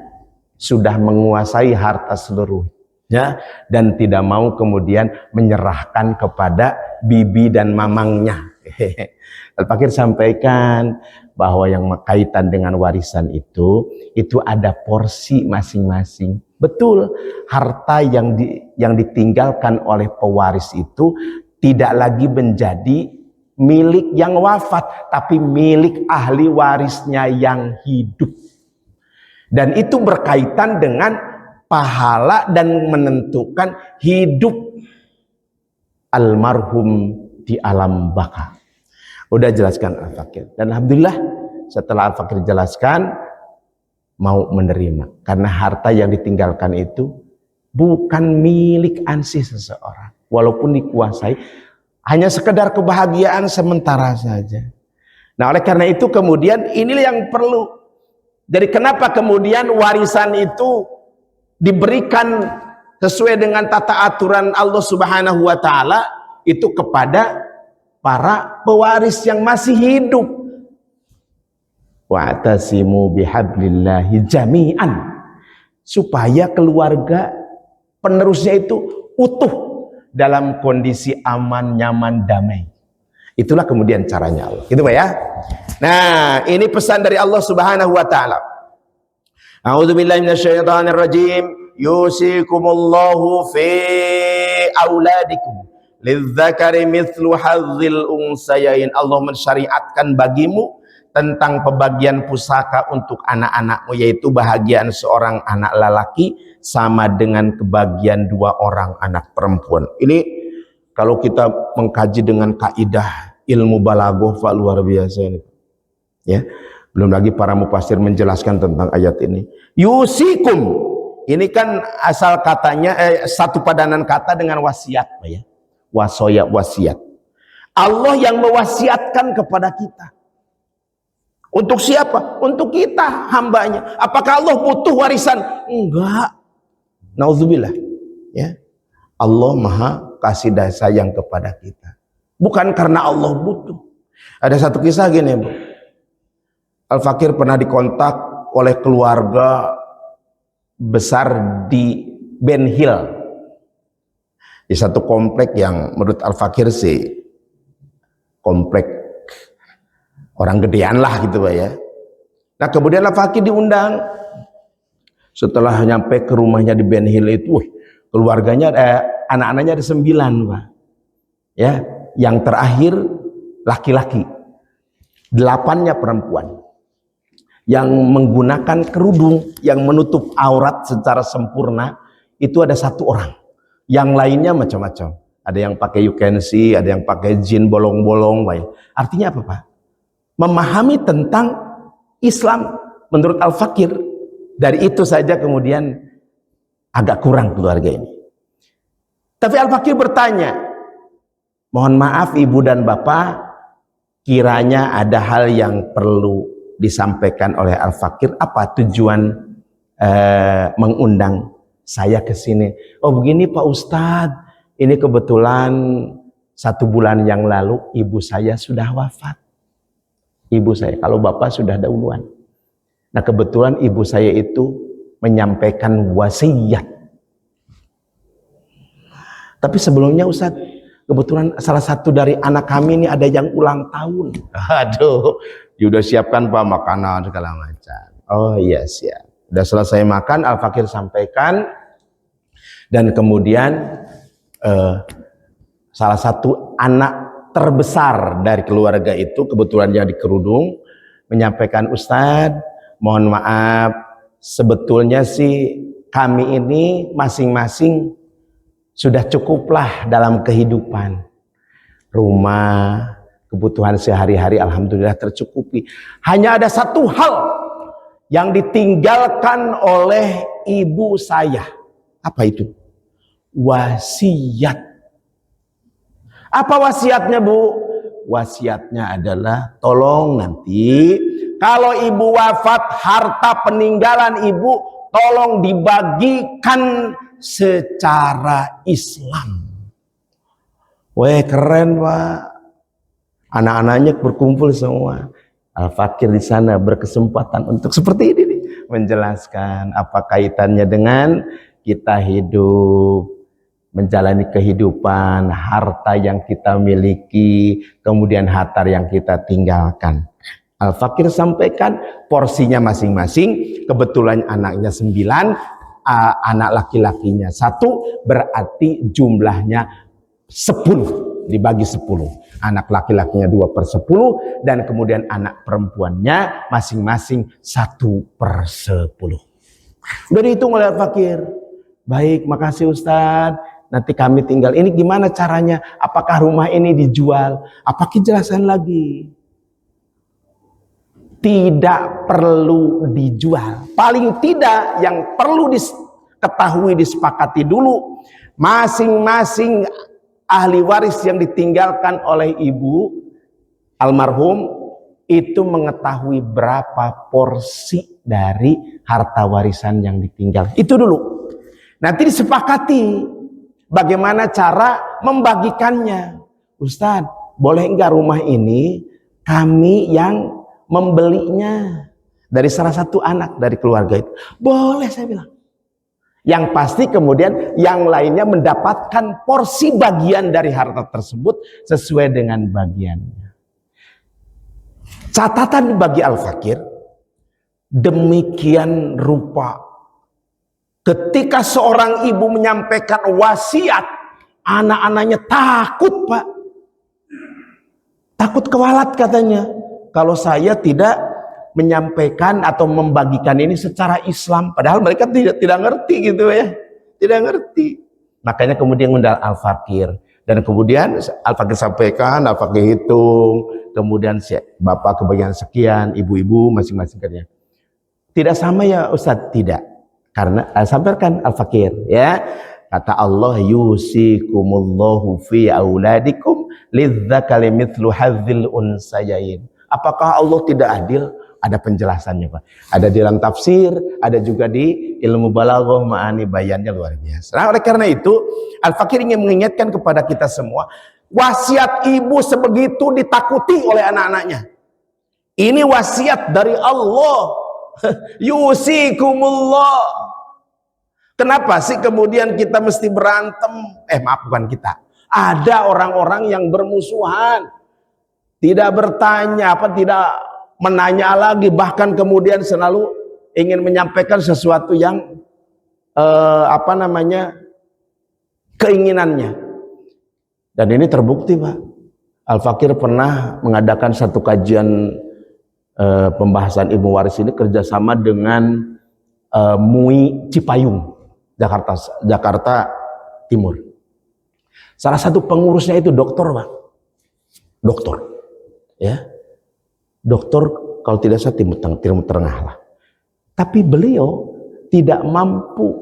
sudah menguasai harta seluruhnya dan tidak mau kemudian menyerahkan kepada bibi dan mamangnya. Al-Fakir sampaikan bahwa yang kaitan dengan warisan itu ada porsi masing-masing. Betul, harta yang ditinggalkan oleh pewaris itu tidak lagi menjadi milik yang wafat, tapi milik ahli warisnya yang hidup. Dan itu berkaitan dengan pahala dan menentukan hidup almarhum di alam baka. Udah jelaskan Al-Fakir. Dan alhamdulillah setelah Al-Fakir jelaskan, mau menerima. Karena harta yang ditinggalkan itu bukan milik ansih seseorang. Walaupun dikuasai, hanya sekedar kebahagiaan sementara saja. Nah oleh karena itu kemudian inilah yang perlu. Jadi kenapa kemudian warisan itu diberikan sesuai dengan tata aturan Allah Subhanahu wa taala itu kepada para pewaris yang masih hidup. Wa'tasimu bihablillahi jami'an, supaya keluarga penerusnya itu utuh dalam kondisi aman, nyaman, damai. Itulah kemudian caranya Allah. Gitu Pak ya. Nah, ini pesan dari Allah Subhanahu wa taala. A'udzubillahi minasyaitonir rajim. Yusikumullahu fi auladikum lidzakari mithlu hadzil unsayain. Allah mensyariatkan bagimu tentang pembagian pusaka untuk anak-anakmu, yaitu bahagian seorang anak lelaki sama dengan kebagian dua orang anak perempuan. Ini kalau kita mengkaji dengan kaidah ilmu balaghah luar biasa ini. Ya. Belum lagi para mufassir menjelaskan tentang ayat ini. Yusikum. Ini kan asal katanya satu padanan kata dengan wasiat, Pak ya. Wasoya wasiat. Allah yang mewasiatkan kepada kita. Untuk siapa? Untuk kita hambanya. Apakah Allah butuh warisan? Enggak. Nauzubillah. Ya. Allah Maha kasih dan sayang kepada kita. Bukan karena Allah butuh. Ada satu kisah gini, Bu. Al-Fakir pernah dikontak oleh keluarga besar di Ben Hill, di satu komplek yang menurut Al-Fakir sih komplek orang gedean lah gitu Pak ya. Nah kemudian Al-Fakir diundang. Setelah nyampe ke rumahnya di Ben Hill itu, keluarganya anak-anaknya ada 9 Pak ya, yang terakhir laki-laki, 8-nya perempuan yang menggunakan kerudung yang menutup aurat secara sempurna. Itu ada 1 orang, yang lainnya macam-macam, ada yang pakai you can see, ada yang pakai jin bolong-bolong. Artinya apa Pak? Memahami tentang Islam menurut Al-Fakir. Dari itu saja kemudian agak kurang keluarga ini. Tapi Al-Fakir bertanya, mohon maaf ibu dan bapak, kiranya ada hal yang perlu disampaikan oleh Al-Fakir. Apa tujuan mengundang saya ke sini? Oh begini Pak Ustadz, ini kebetulan 1 bulan yang lalu ibu saya sudah wafat. Ibu saya, kalau bapak sudah dahuluan. Nah kebetulan ibu saya itu menyampaikan wasiat. Tapi sebelumnya Ustadz, kebetulan salah satu dari anak kami ini ada yang ulang tahun. Aduh, udah siapkan Pak makanan segala macam. Oh iya siap. Udah selesai makan, Al-Fakir sampaikan. Dan kemudian salah satu anak terbesar dari keluarga itu, kebetulan dia di kerudung, menyampaikan, Ustadz, mohon maaf, sebetulnya sih kami ini masing-masing sudah cukuplah dalam kehidupan. Rumah, kebutuhan sehari-hari alhamdulillah tercukupi. Hanya ada satu hal yang ditinggalkan oleh ibu saya. Apa itu? Wasiat. Apa wasiatnya, Bu? Wasiatnya adalah tolong nanti kalau ibu wafat, harta peninggalan ibu tolong dibagikan secara Islam. Weh, keren, Pak. Anak-anaknya berkumpul semua. Al-Fakir di sana berkesempatan untuk seperti ini nih, menjelaskan apa kaitannya dengan kita hidup, menjalani kehidupan, harta yang kita miliki, kemudian harta yang kita tinggalkan. Al-Fakir sampaikan porsinya masing-masing. Kebetulan anaknya 9, anak laki-lakinya 1, berarti jumlahnya 10, dibagi 10. Anak laki-lakinya 2/10, dan kemudian anak perempuannya masing-masing 1/10. Udah dihitung oleh Al-Fakir. Baik, makasih Ustadz. Nanti kami tinggal. Ini gimana caranya? Apakah rumah ini dijual? Apa kejelasan lagi? Tidak perlu dijual. Paling tidak yang perlu diketahui, disepakati dulu, masing-masing ahli waris yang ditinggalkan oleh ibu almarhum itu mengetahui berapa porsi dari harta warisan yang ditinggal. Itu dulu. Nanti disepakati bagaimana cara membagikannya. Ustadz, boleh enggak rumah ini kami yang membelinya dari salah satu anak dari keluarga itu? Boleh, saya bilang. Yang pasti kemudian yang lainnya mendapatkan porsi bagian dari harta tersebut sesuai dengan bagiannya. Catatan bagi Al-Fakir, demikian rupa ketika seorang ibu menyampaikan wasiat, anak-anaknya takut, Pak. Takut kewalat katanya. Kalau saya tidak menyampaikan atau membagikan ini secara Islam, padahal mereka tidak ngerti gitu ya, tidak ngerti. Makanya kemudian undang Al-Fakir, dan kemudian Al-Fakir sampaikan, Al-Fakir hitung, kemudian bapak kebagian sekian, ibu-ibu masing-masing kerja. Tidak sama ya Ustadz? Tidak, karena sampaikan Al-Fakir ya, kata Allah, yusikumullahu fi auladikum lidzakari mithlu hadzil unsayain. Apakah Allah tidak adil? Ada penjelasannya, Pak. Ada di dalam tafsir, ada juga di ilmu balaghah, ma'ani bayannya luar biasa. Nah, oleh karena itu, Al-Fakir ingin mengingatkan kepada kita semua, wasiat ibu sebegitu ditakuti oleh anak-anaknya. Ini wasiat dari Allah. Yusikumullah. Kenapa sih kemudian kita mesti berantem? Maaf, bukan kita. Ada orang-orang yang bermusuhan. Tidak bertanya, tidak menanya lagi, bahkan kemudian selalu ingin menyampaikan sesuatu yang keinginannya. Dan ini terbukti, Pak. Al-Fakir pernah mengadakan satu kajian pembahasan ilmu waris ini kerjasama dengan MUI Cipayung, Jakarta Timur. Salah satu pengurusnya itu dokter, Pak. Dokter, ya. Dokter kalau tidak salah Timur Tengah lah. Tapi beliau tidak mampu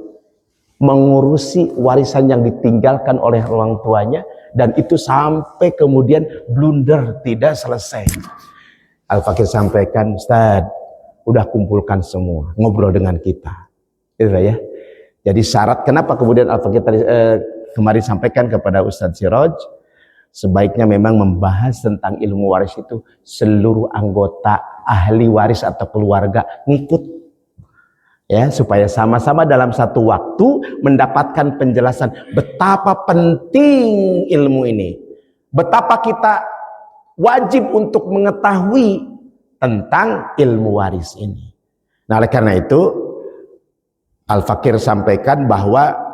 mengurusi warisan yang ditinggalkan oleh orang tuanya, dan itu sampai kemudian blunder, tidak selesai. Al-Fakir sampaikan, Ustadz, udah kumpulkan semua, ngobrol dengan kita. Itu ya. Jadi syarat kenapa kemudian Al-Fakir tadi kemarin sampaikan kepada Ustadz Siraj, sebaiknya memang membahas tentang ilmu waris itu seluruh anggota ahli waris atau keluarga ngikut, ya, supaya sama-sama dalam satu waktu mendapatkan penjelasan betapa penting ilmu ini, betapa kita wajib untuk mengetahui tentang ilmu waris ini. Nah, oleh karena itu Al-Fakir sampaikan bahwa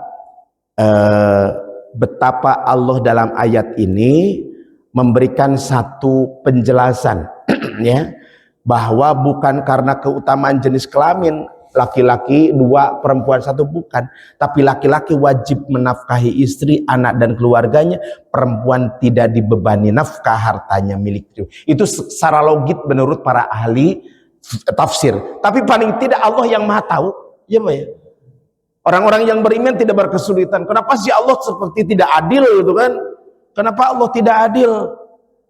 betapa Allah dalam ayat ini memberikan satu penjelasan ya, bahwa bukan karena keutamaan jenis kelamin laki-laki 2, perempuan 1, bukan. Tapi laki-laki wajib menafkahi istri, anak dan keluarganya, perempuan tidak dibebani nafkah hartanya milik itu. Itu secara logik menurut para ahli tafsir. Tapi paling tidak Allah yang Maha tahu, ya Pak ya. Orang-orang yang beriman tidak berkesulitan. Kenapa sih Allah seperti tidak adil gitu kan? Kenapa Allah tidak adil?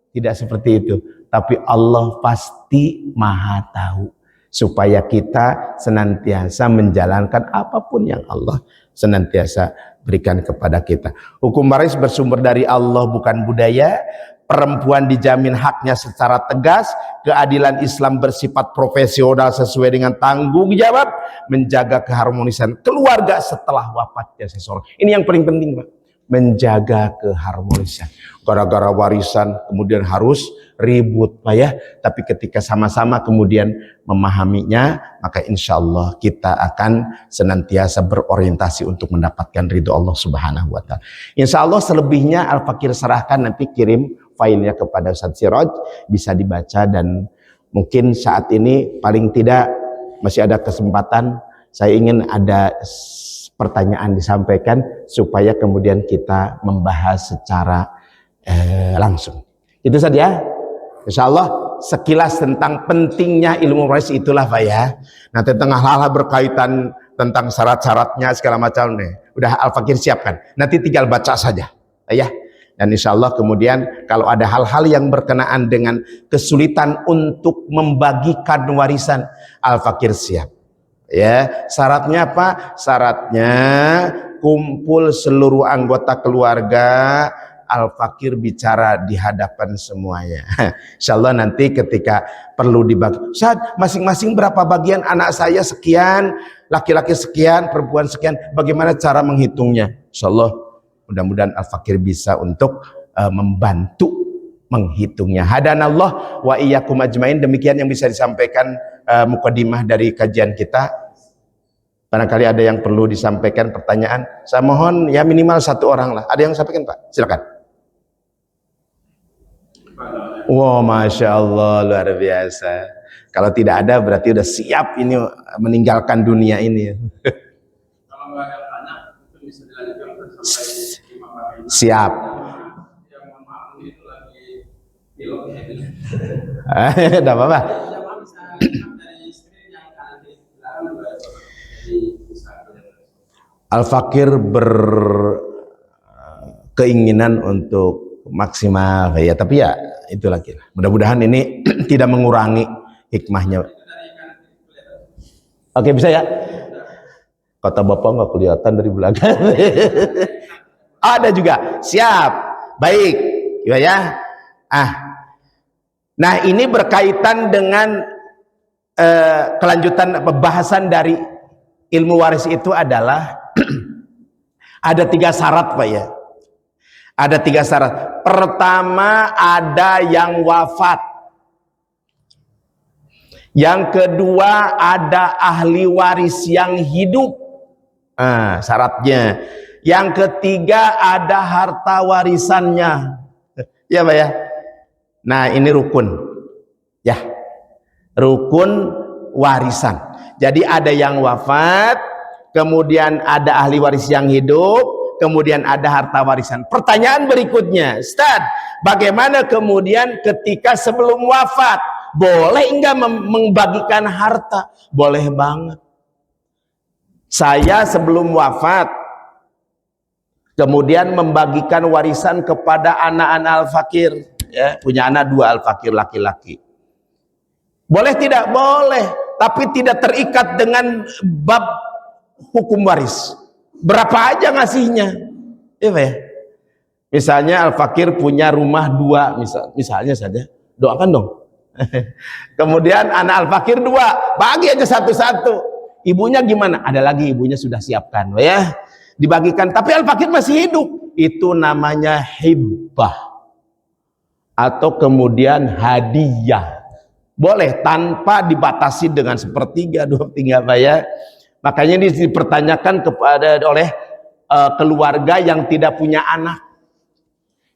Tidak seperti itu. Tapi Allah pasti Maha tahu. Supaya kita senantiasa menjalankan apapun yang Allah senantiasa berikan kepada kita. Hukum waris bersumber dari Allah, bukan budaya. Perempuan dijamin haknya secara tegas. Keadilan Islam bersifat profesional sesuai dengan tanggung jawab menjaga keharmonisan keluarga setelah wafatnya seseorang. Ini yang paling penting, Pak. Menjaga keharmonisan. Gara-gara warisan kemudian harus ribut, Pak ya. Tapi ketika sama-sama kemudian memahaminya, maka insya Allah kita akan senantiasa berorientasi untuk mendapatkan ridho Allah Subhanahu wa Ta'ala. Insya Allah selebihnya Al-Fakir serahkan, nanti kirim filenya kepada Ustadz Siroj, bisa dibaca. Dan mungkin saat ini paling tidak masih ada kesempatan, saya ingin ada pertanyaan disampaikan supaya kemudian kita membahas secara langsung. Itu saja. Insya Allah sekilas tentang pentingnya ilmu waris itulah Pak ya. Nah tentang hal-hal berkaitan tentang syarat-syaratnya segala macam nih, udah Al-Fakir siapkan. Nanti tinggal baca saja, ya. Dan insya Allah kemudian kalau ada hal-hal yang berkenaan dengan kesulitan untuk membagikan warisan, Al-Fakir siap. Ya, syaratnya apa? Syaratnya kumpul seluruh anggota keluarga, Al-Fakir bicara di hadapan semuanya. Insya Allah nanti ketika perlu dibagi, Ustaz, masing-masing berapa bagian, anak saya sekian, laki-laki sekian, perempuan sekian, bagaimana cara menghitungnya? Insya Allah mudah-mudahan Al-Fakir bisa untuk membantu menghitungnya. Hadanallah wa iyyakum ajmain. Demikian yang bisa disampaikan mukadimah dari kajian kita. Barangkali ada yang perlu disampaikan, pertanyaan, saya mohon ya minimal 1 orang lah. Ada yang sampaikan Pak? Silakan. Wow, Masya Allah, luar biasa. Kalau tidak ada berarti udah siap ini meninggalkan dunia ini. Kalau nggak ada anak, itu bisa dilanjutkan sampai 5 hari. Siap. Yang maaf itu lagi pilot ya. Tidak apa-apa. Al-Fakir berkeinginan untuk maksimal ya, tapi ya itu lagi. Mudah-mudahan ini tidak mengurangi hikmahnya. Oke, bisa ya? Kata Bapak nggak kelihatan dari belakang. Ada juga. Siap. Baik. Ya. Nah, ini berkaitan dengan kelanjutan pembahasan dari ilmu waris itu adalah ada 3 syarat Pak ya. Ada 3 syarat. Pertama, ada yang wafat. Yang kedua, ada ahli waris yang hidup. Syaratnya. Yang ketiga, ada harta warisannya. Ya Pak ya. Nah, ini rukun. Ya. Rukun warisan. Jadi ada yang wafat, kemudian ada ahli waris yang hidup, kemudian ada harta warisan. Pertanyaan berikutnya, Ustaz, bagaimana kemudian ketika sebelum wafat, boleh enggak membagikan harta? Boleh banget. Saya sebelum wafat, kemudian membagikan warisan kepada anak-anak Al-Fakir, ya, punya anak 2 Al-Fakir laki-laki. Boleh tidak? Boleh. Tapi tidak terikat dengan bab hukum waris. Berapa aja ngasihnya. Ya. Misalnya Al-Fakir punya rumah 2, misalnya saja. Doakan dong. Kemudian anak Al-Fakir 2, bagi aja satu-satu. Ibunya gimana? Ada lagi, ibunya sudah siapkan. Ya. Dibagikan. Tapi Al-Fakir masih hidup. Itu namanya hibah. Atau kemudian hadiah. Boleh tanpa dibatasi dengan 1/3, 2/3 Pak ya. Makanya ini dipertanyakan kepada oleh keluarga yang tidak punya anak.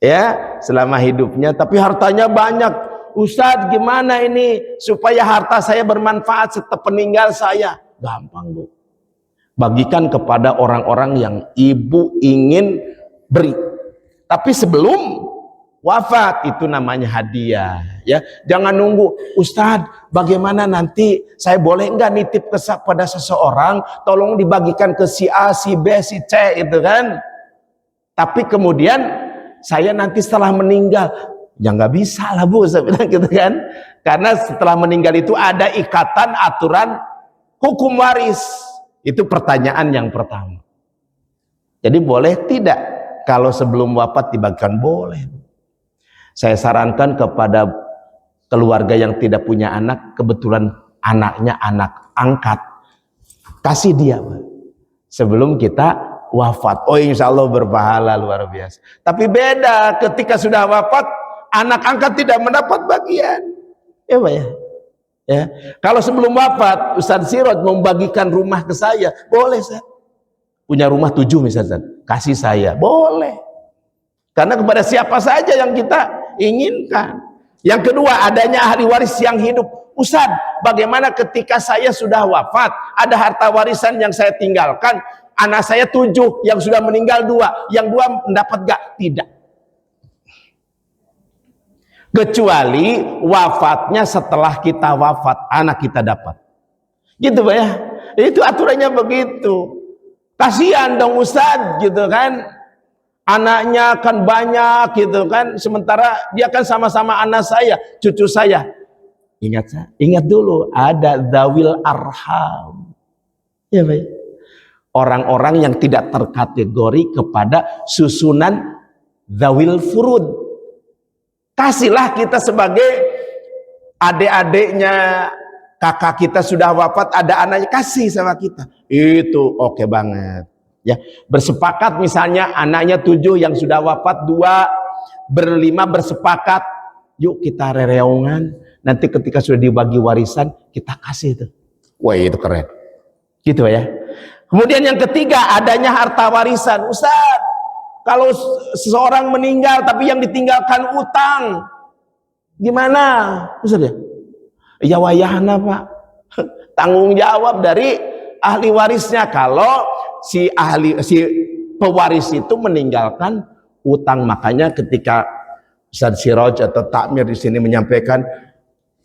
Ya, selama hidupnya tapi hartanya banyak. Ustadz, gimana ini supaya harta saya bermanfaat setelah peninggal saya? gampang Bu. Bagikan kepada orang-orang yang ibu ingin beri. Tapi sebelum wafat itu namanya hadiah, ya. Jangan nunggu, Ustadz, bagaimana nanti saya boleh nggak nitip pada seseorang, tolong dibagikan ke si A, si B, si C, itu kan. Tapi kemudian saya nanti setelah meninggal, ya nggak bisa lah Bu, saya bilang gitu kan. Karena setelah meninggal itu ada ikatan aturan hukum waris. Itu pertanyaan yang pertama. Jadi boleh tidak kalau sebelum wafat dibagikan? Boleh. Saya sarankan kepada keluarga yang tidak punya anak, kebetulan anaknya anak angkat, kasih dia Pak, sebelum kita wafat. Oh insya Allah berpahala luar biasa. Tapi beda ketika sudah wafat, anak angkat tidak mendapat bagian. Ya Pak ya. Ya. Kalau sebelum wafat Ustadz Siroj membagikan rumah ke saya, boleh saya. Punya rumah 7 misalnya, kasih saya, boleh. Karena kepada siapa saja yang kita inginkan. Yang kedua, adanya ahli waris yang hidup. Ustadz, bagaimana ketika saya sudah wafat, ada harta warisan yang saya tinggalkan, anak saya 7, yang sudah meninggal 2, yang 2 mendapat gak? Tidak. Kecuali wafatnya setelah kita wafat, anak kita dapat. Gitu Pak ya. Itu aturannya begitu. Kasihan dong Ustadz gitu kan. Anaknya kan banyak gitu kan, sementara dia kan sama-sama anak saya, cucu saya. Ingat dulu ada dzawil arham. Ya Pak. Orang-orang yang tidak terkategori kepada susunan dzawil furud. Kasihlah kita sebagai adik-adiknya, kakak kita sudah wafat, ada anaknya, kasih sama kita. Itu oke banget. Ya, bersepakat misalnya anaknya 7 yang sudah wafat 2, berlima bersepakat, yuk kita rereungan, nanti ketika sudah dibagi warisan kita kasih itu. Wah itu keren. Gitu ya. Kemudian yang ketiga, adanya harta warisan. Ustaz, kalau seseorang meninggal tapi yang ditinggalkan utang, gimana? Ustaz ya? Ya wayahna Pak. Tanggung jawab dari ahli warisnya. Kalau si pewaris itu meninggalkan utang, makanya ketika Ustadz Siroj atau Takmir di sini menyampaikan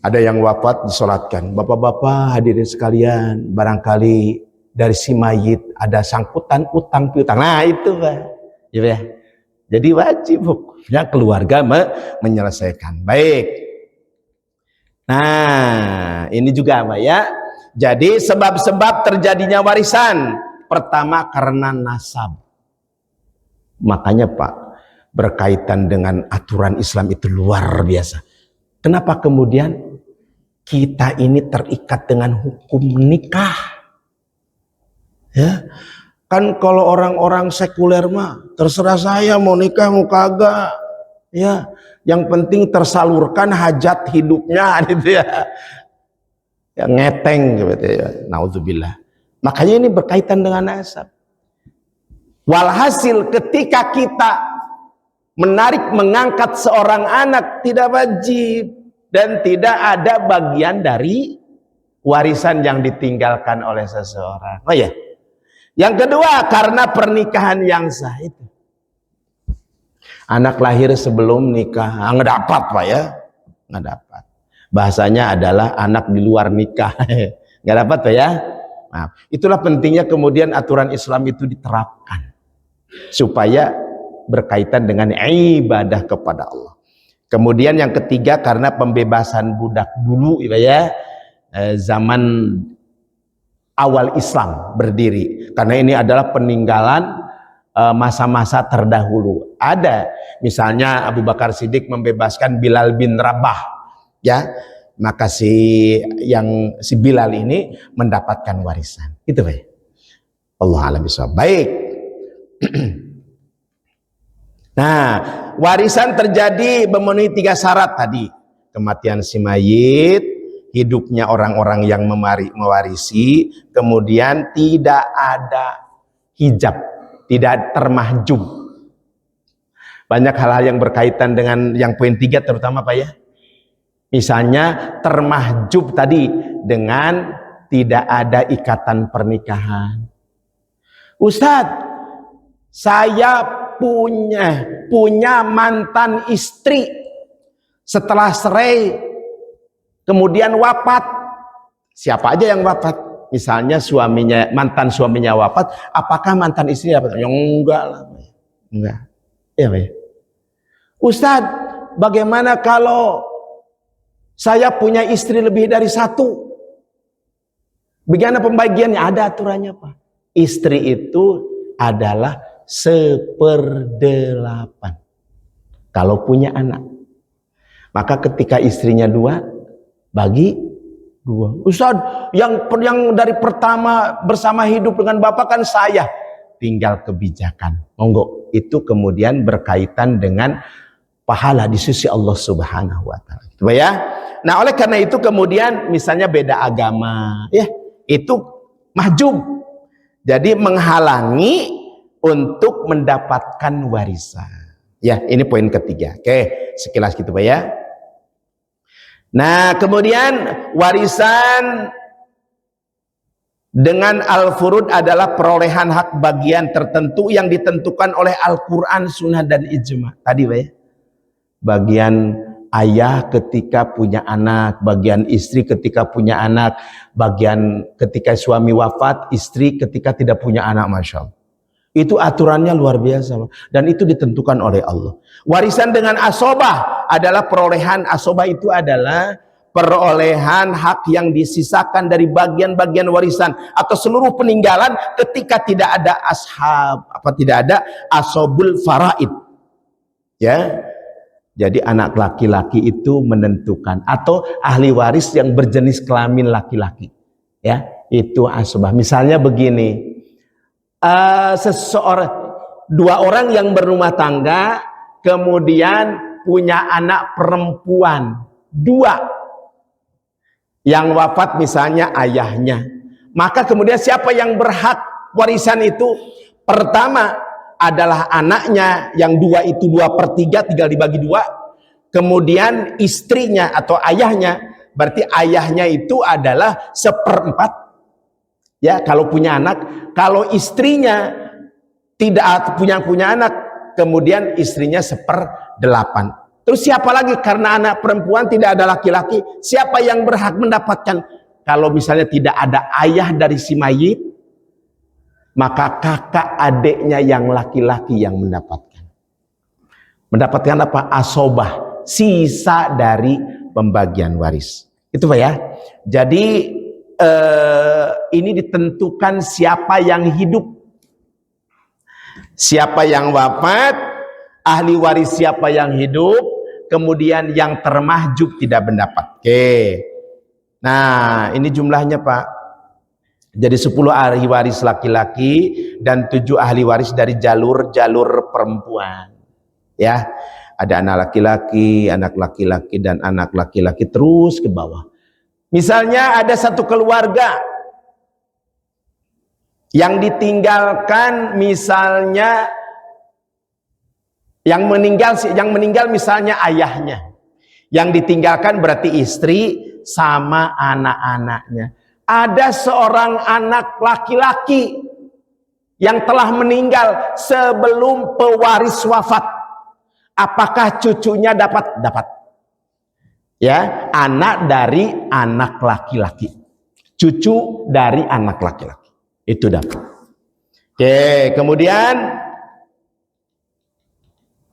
ada yang wafat disolatkan, bapak-bapak hadirin sekalian, barangkali dari si mayit ada sangkutan utang piutang. Nah itu Pak, ya. Jadi wajib hukumnya keluarga menyelesaikan. Baik. Nah ini juga Pak ya. Jadi sebab-sebab terjadinya warisan, pertama karena nasab. Makanya Pak, berkaitan dengan aturan Islam itu luar biasa. Kenapa kemudian kita ini terikat dengan hukum nikah? Ya, kan kalau orang-orang sekuler mah terserah saya mau nikah mau kagak. Ya, yang penting tersalurkan hajat hidupnya gitu ya. Ya ngeteng gitu ya. Naudzubillah. Makanya ini berkaitan dengan nasab. Walhasil ketika kita mengangkat seorang anak tidak wajib dan tidak ada bagian dari warisan yang ditinggalkan oleh seseorang. Oh ya. Yang kedua karena pernikahan yang sah itu. Anak lahir sebelum nikah, nggak dapat Pak ya, nggak dapat. Bahasanya adalah anak di luar nikah, nggak dapat Pak ya. Nah, itulah pentingnya kemudian aturan Islam itu diterapkan supaya berkaitan dengan ibadah kepada Allah. Kemudian yang ketiga karena pembebasan budak dulu ya, zaman awal Islam berdiri, karena ini adalah peninggalan masa-masa terdahulu. Ada misalnya Abu Bakar Siddiq membebaskan Bilal bin Rabah, ya, maka si Bilal ini mendapatkan warisan. Itu Pak. Allah a'lam bishawab. Baik. Nah, warisan terjadi memenuhi 3 syarat tadi. Kematian si mayit, hidupnya orang-orang yang mewarisi, kemudian tidak ada hijab, tidak termahjub. Banyak hal-hal yang berkaitan dengan yang poin 3 terutama Pak ya. Misalnya termahjub tadi dengan tidak ada ikatan pernikahan. Ustadz, saya punya mantan istri setelah cerai kemudian wafat. Siapa aja yang wafat? Misalnya mantan suaminya wafat, apakah mantan istri dapat? Ya enggak lah. Enggak. Ya, Pak. Ustadz, bagaimana kalau saya punya istri lebih dari satu? Bagaimana pembagiannya? Ada aturannya, Pak. Istri itu adalah 1/8 kalau punya anak. Maka ketika istrinya 2, bagi 2. Ustaz, yang dari pertama bersama hidup dengan bapak kan saya. Tinggal kebijakan. Monggo, itu kemudian berkaitan dengan pahala di sisi Allah Subhanahu wa taala. Gitu ya. Nah, oleh karena itu kemudian misalnya beda agama, ya, itu mahjub. Jadi menghalangi untuk mendapatkan warisan. Ya, ini poin ketiga. Oke, sekilas gitu Pak ya. Nah, kemudian warisan dengan al-furud adalah perolehan hak bagian tertentu yang ditentukan oleh Al-Quran, Sunnah, dan Ijma. Tadi Pak ya. Bagian ayah ketika punya anak, bagian istri ketika punya anak, bagian ketika suami wafat, istri ketika tidak punya anak. Masya Allah. Itu aturannya luar biasa. Dan itu ditentukan oleh Allah. Warisan dengan asobah adalah perolehan. Asobah itu adalah perolehan hak yang disisakan dari bagian-bagian warisan atau seluruh peninggalan ketika tidak ada tidak ada asobul faraid. Ya. Jadi anak laki-laki itu menentukan, atau ahli waris yang berjenis kelamin laki-laki, ya, itu asobah. Misalnya begini, dua orang yang berumah tangga kemudian punya anak perempuan 2, yang wafat misalnya ayahnya, maka kemudian siapa yang berhak warisan itu? Pertama adalah anaknya, yang 2 itu 2/3, tinggal dibagi 2. Kemudian istrinya atau ayahnya, berarti ayahnya itu adalah 1/4, ya, kalau punya anak. Kalau istrinya tidak punya anak, kemudian istrinya 1/8. Terus siapa lagi? Karena anak perempuan tidak ada laki-laki, siapa yang berhak mendapatkan? Kalau misalnya tidak ada ayah dari si mayit, maka kakak adiknya yang laki-laki yang mendapatkan. Mendapatkan apa? Asobah, sisa dari pembagian waris. Itu Pak ya. Jadi ini ditentukan siapa yang hidup, siapa yang wafat, ahli waris siapa yang hidup, kemudian yang termahjub tidak mendapat. Oke. Nah, ini jumlahnya Pak. Jadi 10 ahli waris laki-laki dan 7 ahli waris dari jalur-jalur perempuan. Ya, ada anak laki-laki, dan anak laki-laki terus ke bawah. Misalnya ada satu keluarga yang ditinggalkan, misalnya yang meninggal misalnya ayahnya. Yang ditinggalkan berarti istri sama anak-anaknya. Ada seorang anak laki-laki yang telah meninggal sebelum pewaris wafat. Apakah cucunya dapat? Dapat. Ya, anak dari anak laki-laki. Cucu dari anak laki-laki. Itu dapat. Oke, kemudian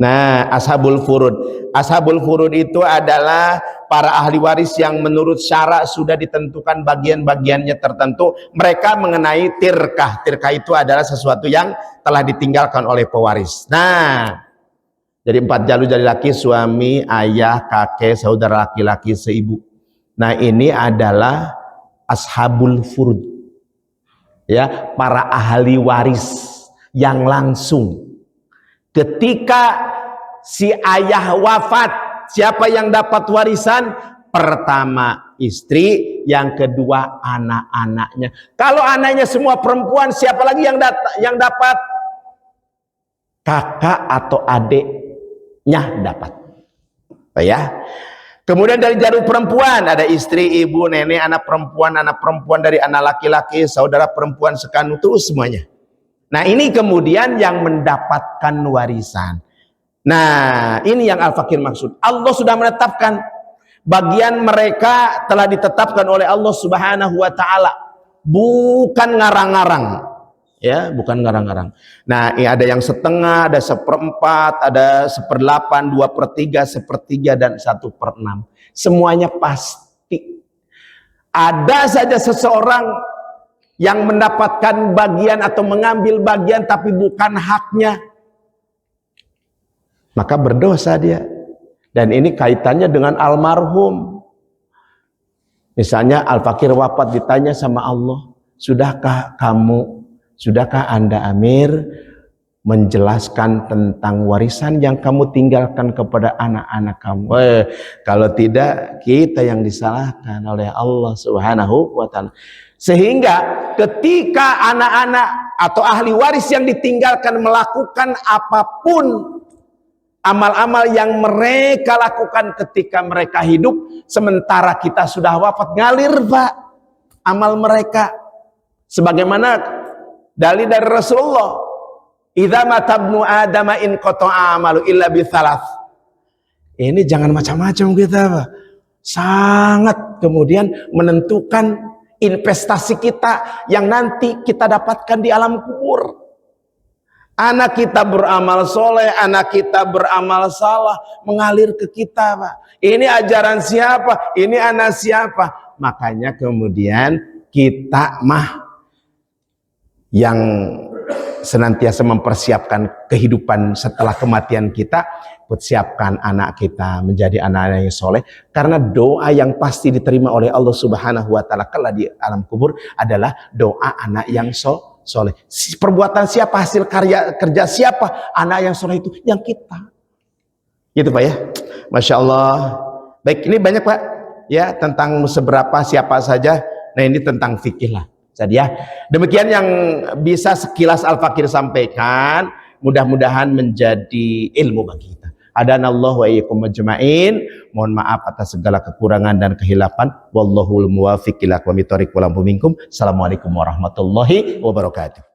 nah, ashabul furud. Ashabul furud itu adalah para ahli waris yang menurut syarak sudah ditentukan bagian-bagiannya tertentu. Mereka mengenai tirkah. Tirkah itu adalah sesuatu yang telah ditinggalkan oleh pewaris. Nah, jadi 4 jalur dari laki, suami, ayah, kakek, saudara laki-laki, seibu. Nah, ini adalah ashabul furud. Ya, para ahli waris yang langsung. Ketika si ayah wafat, siapa yang dapat warisan? Pertama istri, yang kedua anak-anaknya. Kalau anaknya semua perempuan, siapa lagi yang dapat? Kakak atau adiknya dapat. Ya. Kemudian dari jalur perempuan ada istri, ibu, nenek, anak perempuan dari anak laki-laki, saudara perempuan sekanu, terus semuanya. Nah, ini kemudian yang mendapatkan warisan. Nah, ini yang Al-Fakir maksud. Allah sudah menetapkan bagian mereka telah ditetapkan oleh Allah Subhanahu wa taala. Bukan ngarang-ngarang. Ya, bukan ngarang-ngarang. Nah, ada yang setengah, ada 1/4, ada 1/8, 2/3, 1/3 dan 1/6. Semuanya pasti. Ada saja seseorang yang mendapatkan bagian atau mengambil bagian tapi bukan haknya, maka berdosa dia. Dan ini kaitannya dengan almarhum. Misalnya Al-Fakir wafat, ditanya sama Allah, Sudahkah Anda Amir menjelaskan tentang warisan yang kamu tinggalkan kepada anak-anak kamu? Kalau tidak, kita yang disalahkan oleh Allah Subhanahu wa taala. Sehingga ketika anak-anak atau ahli waris yang ditinggalkan melakukan apapun amal-amal yang mereka lakukan ketika mereka hidup, sementara kita sudah wafat, ngalir Pak amal mereka. Sebagaimana dalil dari Rasulullah, idza matabnu adama in qata'a amalu illa bi thalath. Ini jangan macam-macam kita, Pak. Sangat kemudian menentukan investasi kita yang nanti kita dapatkan di alam kubur. Anak kita beramal soleh, anak kita beramal salah, mengalir ke kita, Pak. Ini ajaran siapa? Ini anak siapa? Makanya kemudian kita yang senantiasa mempersiapkan kehidupan setelah kematian kita, persiapkan anak kita menjadi anak-anak yang soleh, karena doa yang pasti diterima oleh Allah Subhanahu wa taala kelak di alam kubur adalah doa anak yang soleh. Perbuatan siapa, hasil kerja siapa, anak yang soleh itu yang kita. Gitu Pak ya. Masya Allah. Baik, ini banyak Pak ya tentang seberapa siapa saja. Nah, ini tentang fikih lah. Jadi ya, demikian yang bisa sekilas Al-Fakir sampaikan, mudah-mudahan menjadi ilmu bagi kita. Adanallahu wa iyyakum ajma'in. Mohon maaf atas segala kekurangan dan kehilapan. Wallahul muwaffiq ila aqwamit thoriq wal minkum. Assalamualaikum warahmatullahi wabarakatuh.